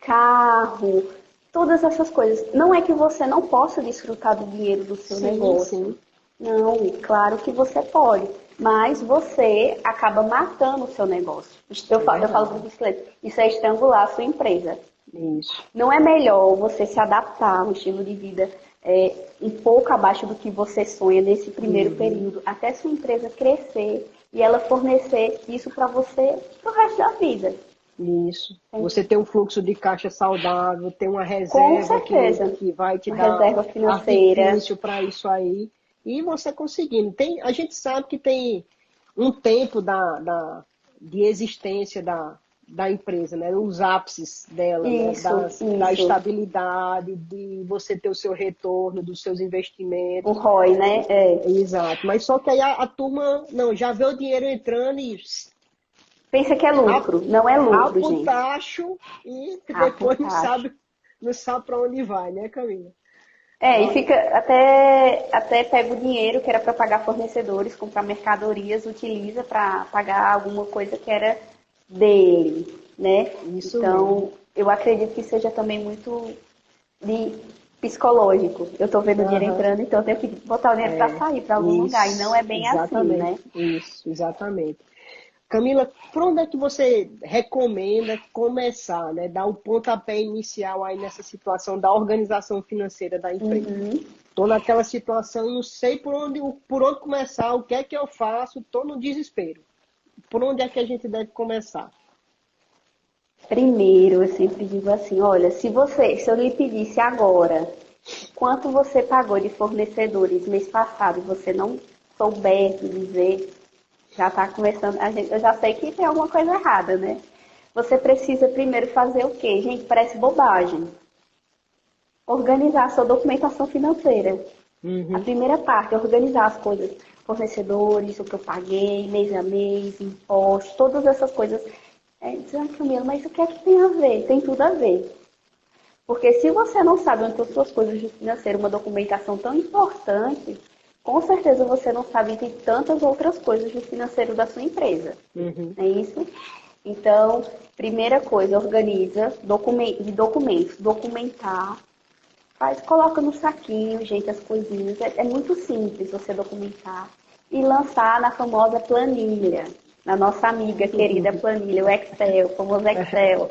[SPEAKER 2] carro, todas essas coisas. Não é que você não possa desfrutar do dinheiro do seu
[SPEAKER 1] Sim,
[SPEAKER 2] negócio.
[SPEAKER 1] sim.
[SPEAKER 2] Não, claro que você pode. Mas você acaba matando o seu negócio.
[SPEAKER 1] É
[SPEAKER 2] Eu falo para
[SPEAKER 1] verdade.
[SPEAKER 2] os clientes, isso é estrangular a sua empresa.
[SPEAKER 1] Isso.
[SPEAKER 2] Não é melhor você se adaptar a um estilo de vida um pouco abaixo do que você sonha nesse primeiro
[SPEAKER 1] Uhum.
[SPEAKER 2] período, até sua empresa crescer e ela fornecer isso para você pro resto da vida.
[SPEAKER 1] Isso. Você tem um fluxo de caixa saudável, tem uma
[SPEAKER 2] Com
[SPEAKER 1] reserva
[SPEAKER 2] certeza.
[SPEAKER 1] que vai te
[SPEAKER 2] Uma
[SPEAKER 1] dar
[SPEAKER 2] reserva financeira.
[SPEAKER 1] artifício para isso aí. E você conseguindo. A gente sabe que tem um tempo de existência da empresa, né? Os ápices dela, né? Da
[SPEAKER 2] isso.
[SPEAKER 1] estabilidade, de você ter o seu retorno dos seus
[SPEAKER 2] O
[SPEAKER 1] investimentos.
[SPEAKER 2] ROI, né?
[SPEAKER 1] Exato. Mas só que aí a turma, não, já vê o dinheiro entrando e
[SPEAKER 2] Pensa que é lucro. Não é lucro,
[SPEAKER 1] rapa o
[SPEAKER 2] gente.
[SPEAKER 1] tacho e depois não
[SPEAKER 2] Raputacho.
[SPEAKER 1] sabe, não sabe para onde vai, né, Camila?
[SPEAKER 2] E
[SPEAKER 1] Olha,
[SPEAKER 2] fica até pega o dinheiro que era para pagar fornecedores, comprar mercadorias, utiliza para pagar alguma coisa que era dele, né?
[SPEAKER 1] isso mesmo.
[SPEAKER 2] Então, eu acredito que seja também muito de psicológico. Eu estou vendo o dinheiro
[SPEAKER 1] Aham.
[SPEAKER 2] entrando, então eu tenho que botar o dinheiro para sair para algum lugar. E não é
[SPEAKER 1] Isso,
[SPEAKER 2] bem assim,
[SPEAKER 1] exatamente.
[SPEAKER 2] né?
[SPEAKER 1] Isso, exatamente. Camila, por onde é que você recomenda começar, né? Dar o pontapé inicial aí nessa situação da organização financeira da empresa?
[SPEAKER 2] Uhum.
[SPEAKER 1] Estou naquela situação, não sei por onde começar, o que é que eu faço, estou no desespero. Por onde é que a gente deve começar?
[SPEAKER 2] Primeiro, eu sempre digo assim, olha, se eu lhe pedisse agora quanto você pagou de fornecedores mês passado e você não souber dizer, já está começando, eu já sei que tem alguma coisa errada, né? Você precisa primeiro fazer o quê? Gente, parece bobagem. Organizar a sua documentação financeira. A
[SPEAKER 1] Uhum.
[SPEAKER 2] primeira parte é organizar as coisas, fornecedores, o que eu paguei, mês a mês, impostos, todas essas coisas. Dizendo, Camila, mas o que é que tem a ver? Tem tudo a ver. Porque se você não sabe onde estão suas coisas de financeiro, uma documentação tão importante, com certeza você não sabe de tantas outras coisas de financeiro da sua empresa.
[SPEAKER 1] Uhum.
[SPEAKER 2] Não é isso? Então, primeira coisa, organiza de documentos, documentar, coloca no saquinho, gente, as coisinhas. É muito simples você documentar e lançar na famosa planilha, na nossa amiga querida planilha, o Excel, o famoso Excel.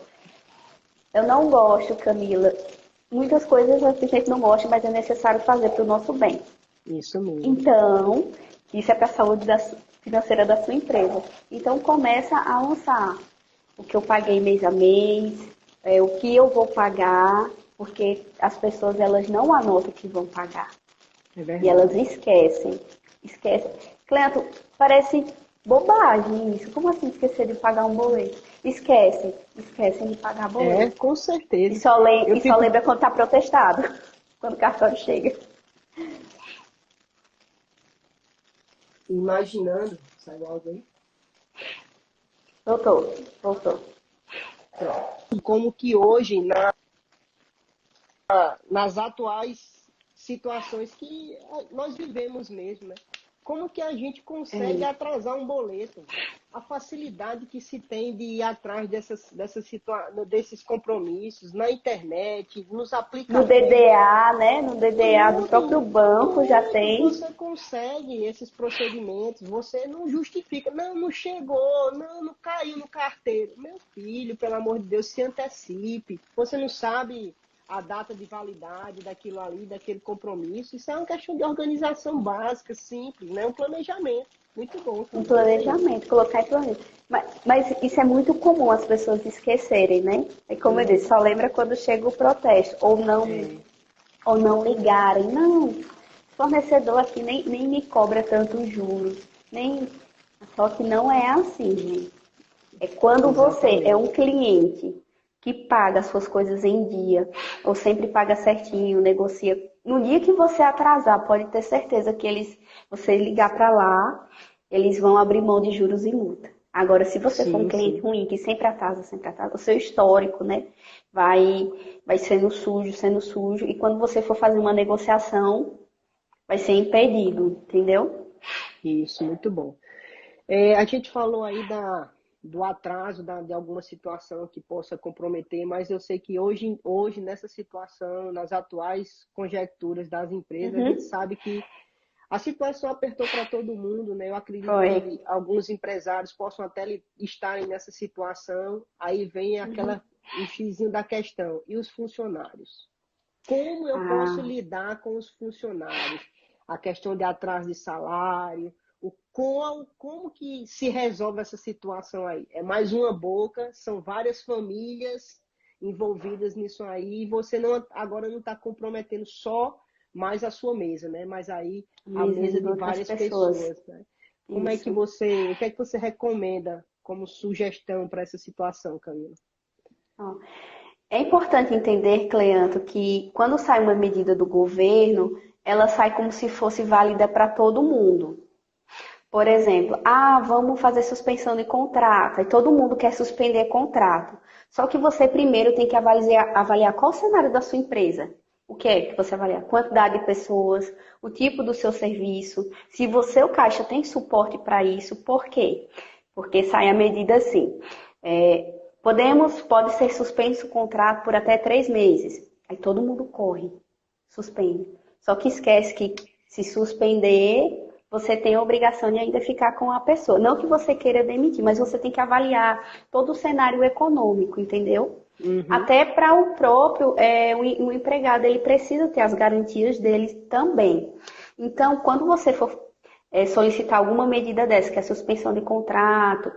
[SPEAKER 2] Eu não gosto, Camila. Muitas coisas a gente não gosta, mas é necessário fazer para o nosso bem.
[SPEAKER 1] Isso mesmo.
[SPEAKER 2] Então, isso é para a saúde financeira da sua empresa. Então, começa a lançar o que eu paguei mês a mês, o que eu vou pagar, porque as pessoas elas não anotam o que vão pagar.
[SPEAKER 1] É
[SPEAKER 2] E elas
[SPEAKER 1] verdade.
[SPEAKER 2] esquecem. Esquecem. Cleanto, parece bobagem isso. Como assim esquecer de pagar um boleto? Esquecem. Esquecem de pagar
[SPEAKER 1] É,
[SPEAKER 2] boleto.
[SPEAKER 1] com
[SPEAKER 2] E
[SPEAKER 1] certeza.
[SPEAKER 2] só,
[SPEAKER 1] Eu
[SPEAKER 2] e só
[SPEAKER 1] fico
[SPEAKER 2] lembra quando está protestado. Quando o cartório chega.
[SPEAKER 1] imaginando, saiu algo aí?
[SPEAKER 2] Voltou. Voltou.
[SPEAKER 1] Pronto. Como que hoje, nas atuais situações que nós vivemos mesmo, né? Como que a gente consegue
[SPEAKER 2] É.
[SPEAKER 1] atrasar um boleto? A facilidade que se tem de ir atrás desses compromissos na internet, nos
[SPEAKER 2] No
[SPEAKER 1] aplicativos.
[SPEAKER 2] DDA, né? No DDA do próprio
[SPEAKER 1] Tudo,
[SPEAKER 2] banco já
[SPEAKER 1] tudo
[SPEAKER 2] tem.
[SPEAKER 1] você consegue esses procedimentos, você não justifica, não, não chegou, não, não caiu no carteiro. Meu filho, pelo amor de Deus, se antecipe. Você não sabe a data de validade daquilo ali, daquele compromisso. Isso é uma questão de organização básica, simples, né? Um planejamento. Muito bom,
[SPEAKER 2] Um
[SPEAKER 1] Camila, isso aí.
[SPEAKER 2] planejamento, colocar em planejamento. Mas isso é muito comum as pessoas esquecerem, né? É como eu disse,
[SPEAKER 1] Uhum.
[SPEAKER 2] só lembra quando chega o protesto,
[SPEAKER 1] É,
[SPEAKER 2] ou não ligarem. Não, fornecedor aqui nem me cobra tantos juros. Nem... Só que não é assim, gente. É quando você é
[SPEAKER 1] exatamente.
[SPEAKER 2] um cliente que paga as suas coisas em dia, ou sempre paga certinho, negocia. No dia que você atrasar, pode ter certeza que você ligar para lá, eles vão abrir mão de juros e multa. Agora, se você for um
[SPEAKER 1] Sim,
[SPEAKER 2] cliente
[SPEAKER 1] sim.
[SPEAKER 2] ruim, que sempre atrasa, o seu histórico, né, vai sendo sujo, e quando você for fazer uma negociação, vai ser impedido, entendeu?
[SPEAKER 1] Isso, muito bom. A gente falou aí do atraso de alguma situação que possa comprometer, mas eu sei que hoje, nessa situação, nas atuais conjecturas das empresas, a gente
[SPEAKER 2] Uhum.
[SPEAKER 1] sabe que a situação apertou para todo mundo, né? Eu acredito
[SPEAKER 2] Foi.
[SPEAKER 1] que alguns empresários possam até estarem nessa situação. Aí vem
[SPEAKER 2] Uhum.
[SPEAKER 1] o xizinho da questão. E os funcionários? Como eu posso
[SPEAKER 2] Ah,
[SPEAKER 1] lidar com os funcionários? A questão de atraso de salário, como que se resolve essa situação aí? É mais uma boca, são várias famílias envolvidas nisso aí, e você agora não está comprometendo só mais a sua mesa, né? Mas aí a
[SPEAKER 2] mesa
[SPEAKER 1] mesa
[SPEAKER 2] de
[SPEAKER 1] de
[SPEAKER 2] outras
[SPEAKER 1] várias
[SPEAKER 2] pessoas.
[SPEAKER 1] pessoas, né?
[SPEAKER 2] Isso.
[SPEAKER 1] O que é que você recomenda como sugestão para essa situação, Camila?
[SPEAKER 2] Ó, é importante entender, Cleanto, que quando sai uma medida do governo, ela sai como se fosse válida para todo mundo. Por exemplo, vamos fazer suspensão de contrato. Aí todo mundo quer suspender contrato. Só que você primeiro tem que avaliar qual o cenário da sua empresa. O que é que você avalia? Quantidade de pessoas, o tipo do seu serviço, se você, o caixa, tem suporte para isso. Por quê? Porque sai a medida assim. Pode ser suspenso o contrato por até 3 meses. Aí todo mundo corre, suspende. Só que esquece que se suspender, você tem a obrigação de ainda ficar com a pessoa. Não que você queira demitir, mas você tem que avaliar todo o cenário econômico, entendeu?
[SPEAKER 1] Uhum.
[SPEAKER 2] Até para o próprio, o empregado, ele precisa ter as garantias dele também. Então, quando você for solicitar alguma medida dessa, que é suspensão de contrato,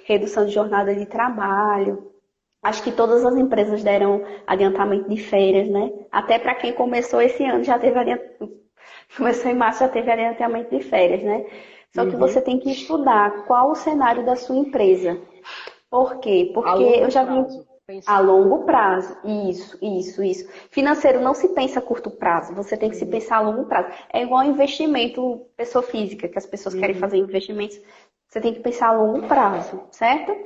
[SPEAKER 2] redução de jornada de trabalho, acho que todas as empresas deram adiantamento de férias, né? Até para quem começou esse ano já teve começou em março, já teve adiantamento de férias, né? Só que você tem que estudar qual o cenário da sua empresa. Por quê? Porque eu já vi a longo prazo. Isso. Financeiro não se pensa a curto prazo, você tem que se pensar a longo prazo. É igual investimento pessoa física, que as pessoas querem fazer investimentos, você tem que pensar a longo prazo, certo?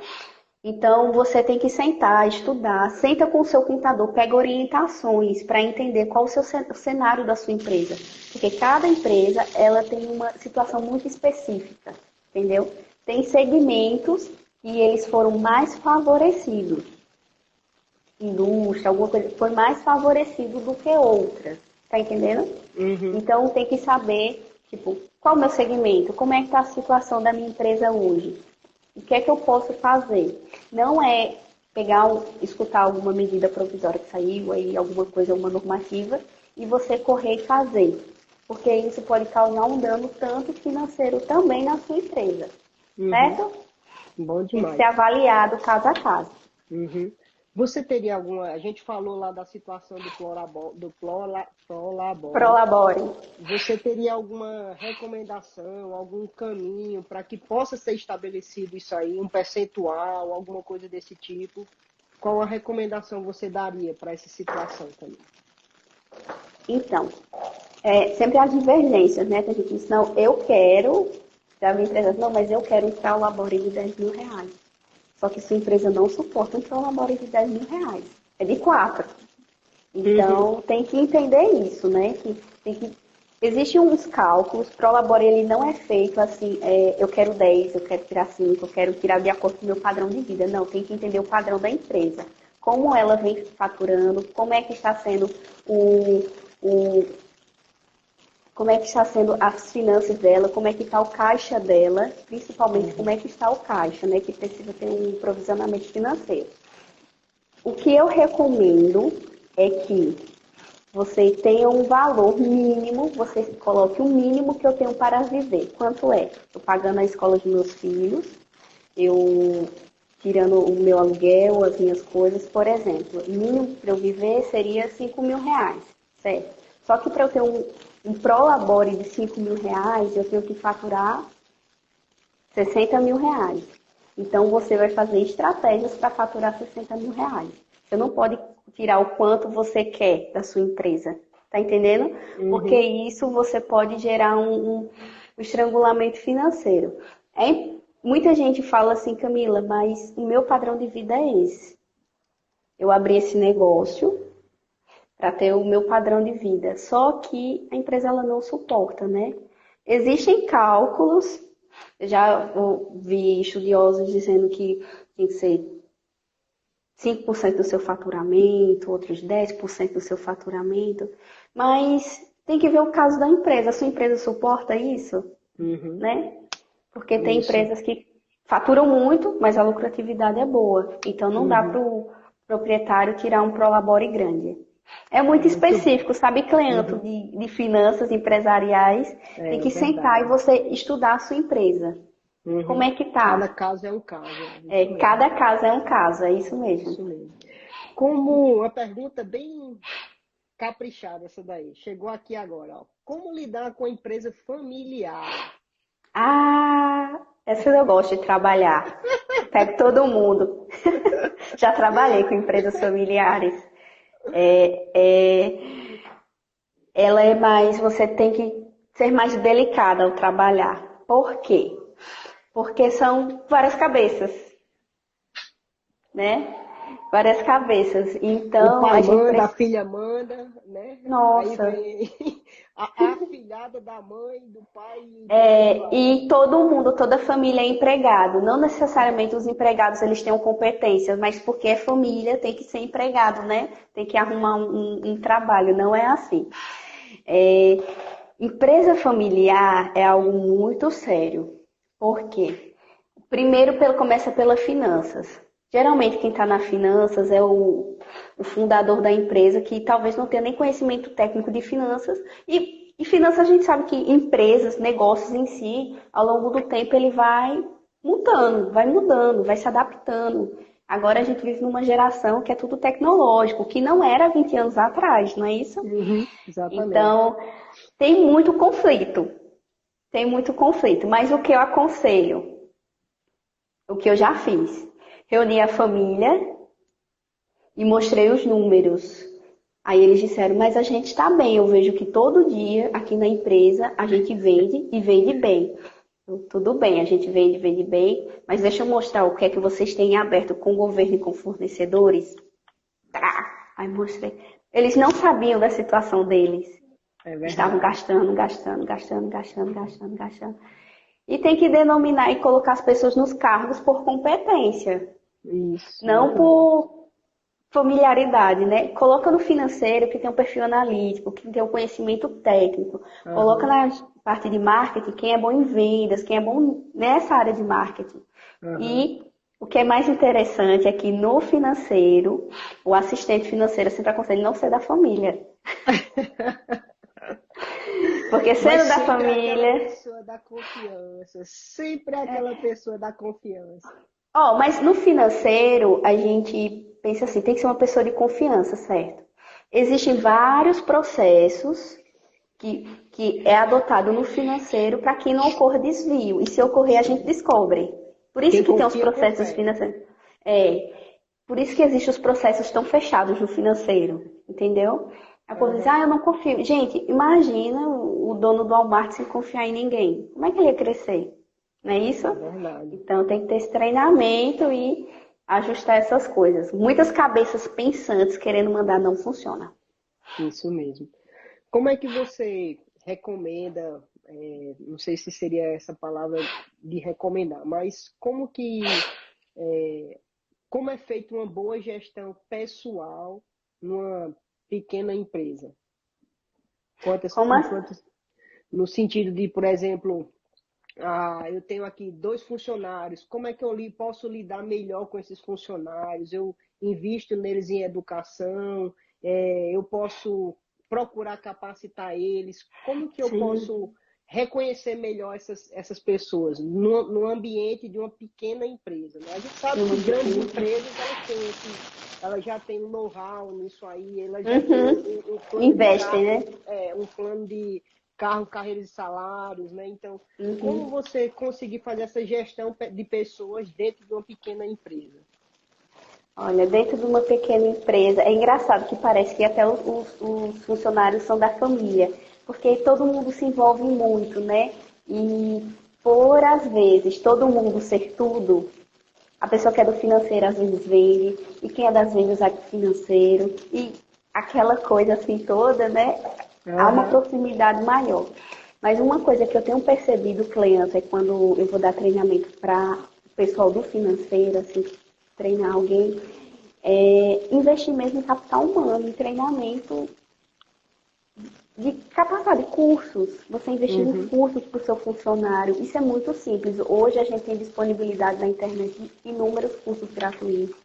[SPEAKER 2] Então, você tem que sentar, estudar, senta com o seu contador, pega orientações para entender qual o cenário da sua empresa. Porque cada empresa, ela tem uma situação muito específica, entendeu? Tem segmentos e eles foram mais favorecidos. Indústria, alguma coisa, foi mais favorecido do que outras. Tá entendendo?
[SPEAKER 1] Uhum.
[SPEAKER 2] Então, tem que saber, tipo, qual é o meu segmento? Como é que está a situação da minha empresa hoje? O que é que eu posso fazer? Não é escutar alguma medida provisória que saiu, aí alguma coisa, alguma normativa, e você correr e fazer. Porque isso pode causar um dano tanto financeiro também na sua empresa. Certo?
[SPEAKER 1] Bom
[SPEAKER 2] Tem que
[SPEAKER 1] demais.
[SPEAKER 2] ser avaliado caso a caso.
[SPEAKER 1] Uhum. Você teria alguma... A gente falou lá da situação do Prolabore.
[SPEAKER 2] Prolabore.
[SPEAKER 1] Você teria alguma recomendação, algum caminho para que possa ser estabelecido isso aí, um percentual, alguma coisa desse tipo? Qual a recomendação você daria para essa situação também?
[SPEAKER 2] Então, sempre há divergências, né? Tem gente que diz, não, eu quero, já vi empresas, não, mas eu quero um Prolabore de R$10.000. Só que sua empresa não suporta um Prolabore de R$10.000. É de 4. Então, tem que entender isso, né? Existem uns cálculos, Prolabore ele não é feito assim, eu quero 10, eu quero tirar 5, eu quero tirar de acordo com o meu padrão de vida. Não, tem que entender o padrão da empresa. Como ela vem faturando, como é que está sendo como é que está sendo as finanças dela, como é que está o caixa dela, principalmente como é que está o caixa, né? Que precisa ter um provisionamento financeiro. O que eu recomendo é que você tenha um valor mínimo, você coloque o mínimo que eu tenho para viver. Quanto é? Estou pagando a escola dos meus filhos, eu tirando o meu aluguel, as minhas coisas, por exemplo. O mínimo para eu viver seria R$5.000, certo? Só que para eu ter um Prolabore de R$5.000, eu tenho que faturar R$60.000. Então, você vai fazer estratégias para faturar R$60.000. Você não pode tirar o quanto você quer da sua empresa. Tá entendendo? Porque isso você pode gerar um estrangulamento financeiro. Muita gente fala assim, Camila, mas o meu padrão de vida é esse. Eu abri esse negócio para ter o meu padrão de vida. Só que a empresa ela não suporta, né? Existem cálculos, eu já vi estudiosos dizendo que tem que ser 5% do seu faturamento, outros 10% do seu faturamento, mas tem que ver o caso da empresa. A sua empresa suporta isso? Né? Porque tem empresas que faturam muito, mas a lucratividade é boa. Então não dá para o proprietário tirar um Prolabore grande. É muito específico, sabe, Cleanto, de finanças empresariais. Tem que sentar e você estudar a sua empresa. Como é que tá?
[SPEAKER 1] Cada caso é um caso.
[SPEAKER 2] Cada caso é um caso, é isso mesmo.
[SPEAKER 1] Isso mesmo. Como uma pergunta bem caprichada essa daí. Chegou aqui agora, ó. Como lidar com a empresa familiar?
[SPEAKER 2] Essa eu gosto de trabalhar. Pego todo mundo. Já trabalhei com empresas familiares. Ela é mais, você tem que ser mais delicada ao trabalhar. Por quê? Porque são várias cabeças, né? Várias cabeças.
[SPEAKER 1] O
[SPEAKER 2] Então, a
[SPEAKER 1] pai
[SPEAKER 2] gente
[SPEAKER 1] manda, a
[SPEAKER 2] precisa...
[SPEAKER 1] filha manda, né? Aí
[SPEAKER 2] Nossa,
[SPEAKER 1] vem a afilhada da mãe, do pai e por aí vai.
[SPEAKER 2] e todo mundo, toda a família é empregado. Não necessariamente os empregados eles tenham competência, mas porque é família tem que ser empregado, né? Tem que arrumar um trabalho. Não é assim. É, empresa familiar é algo muito sério. Por quê? Primeiro, começa pela finanças. Geralmente, quem está na finanças é o fundador da empresa, que talvez não tenha nem conhecimento técnico de finanças. E finanças, a gente sabe que empresas, negócios em si, ao longo do tempo, ele vai mudando, vai se adaptando. Agora a gente vive numa geração que é tudo tecnológico, que não era 20 anos atrás, não é isso?
[SPEAKER 1] Uhum, exatamente.
[SPEAKER 2] Então, tem muito conflito. Tem muito conflito. Mas o que eu aconselho? O que eu já fiz? Reuni a família e mostrei os números. Aí eles disseram, mas a gente está bem. Eu vejo que todo dia aqui na empresa a gente vende e vende bem. Tudo bem, a gente vende bem, mas deixa eu mostrar o que é que vocês têm aberto com o governo e com fornecedores. Tá. Aí mostrei. Eles não sabiam da situação deles.
[SPEAKER 1] É
[SPEAKER 2] Estavam
[SPEAKER 1] verdade.
[SPEAKER 2] gastando. E tem que denominar e colocar as pessoas nos cargos por competência,
[SPEAKER 1] Isso,
[SPEAKER 2] não
[SPEAKER 1] muito bem.
[SPEAKER 2] por familiaridade, né? Coloca no financeiro que tem um perfil analítico, que tem um conhecimento técnico. Coloca
[SPEAKER 1] Aham,
[SPEAKER 2] na parte de marketing quem é bom em vendas, quem é bom nessa área de marketing.
[SPEAKER 1] aham.
[SPEAKER 2] E o que é mais interessante é que no financeiro, o assistente financeiro sempre aconselha não ser da família. Porque
[SPEAKER 1] Mas
[SPEAKER 2] sendo da
[SPEAKER 1] sempre é aquela
[SPEAKER 2] família,
[SPEAKER 1] pessoa da confiança, sempre é aquela pessoa da confiança.
[SPEAKER 2] mas no financeiro, a gente pensa assim, tem que ser uma pessoa de confiança, certo? Existem vários processos que é adotado no financeiro para que não ocorra desvio. E se ocorrer, a gente descobre. Por isso
[SPEAKER 1] Quem
[SPEAKER 2] que tem os
[SPEAKER 1] confia,
[SPEAKER 2] processos
[SPEAKER 1] confere.
[SPEAKER 2] financeiros. É, por isso que existem os processos tão fechados no financeiro, entendeu? A povo diz,
[SPEAKER 1] Aham,
[SPEAKER 2] eu não confio. Gente, imagina o dono do Walmart sem confiar em ninguém. Como é que ele ia crescer? Não é isso?
[SPEAKER 1] é verdade.
[SPEAKER 2] Então tem que ter esse treinamento e ajustar essas coisas. Muitas cabeças pensantes querendo mandar não funciona.
[SPEAKER 1] Isso mesmo. Como é que você recomenda, não sei se seria essa palavra de recomendar, mas como é feita uma boa gestão pessoal numa pequena empresa?
[SPEAKER 2] Como assim?
[SPEAKER 1] No sentido de, por exemplo, eu tenho aqui 2 funcionários, como é que eu posso lidar melhor com esses funcionários? Eu invisto neles em educação, eu posso procurar capacitar eles, como que eu
[SPEAKER 2] Sim.
[SPEAKER 1] posso reconhecer melhor essas pessoas no ambiente de uma pequena empresa, né? A gente sabe que grandes empresas elas já têm um know-how nisso aí, elas já têm
[SPEAKER 2] Uhum.
[SPEAKER 1] um plano de
[SPEAKER 2] Investem, né?
[SPEAKER 1] cargo, um plano de carro, carreiras e salários, né? Então, como
[SPEAKER 2] Uhum.
[SPEAKER 1] você conseguir fazer essa gestão de pessoas dentro de uma pequena empresa?
[SPEAKER 2] Olha, dentro de uma pequena empresa, é engraçado que parece que até os funcionários são da família, porque todo mundo se envolve muito, né? E por às vezes todo mundo ser tudo, a pessoa que é do financeiro às vezes vende, e quem é das vendas vai pro financeiro, e aquela coisa assim toda, né? Há uma
[SPEAKER 1] Aham.
[SPEAKER 2] proximidade maior. Mas uma coisa que eu tenho percebido, Cleanto, é quando eu vou dar treinamento para o pessoal do financeiro, assim, treinar alguém, investir mesmo em capital humano, em treinamento de capacidade, cursos. Você investir em
[SPEAKER 1] Uhum.
[SPEAKER 2] cursos para o seu funcionário. Isso é muito simples. Hoje a gente tem disponibilidade na internet de inúmeros cursos gratuitos,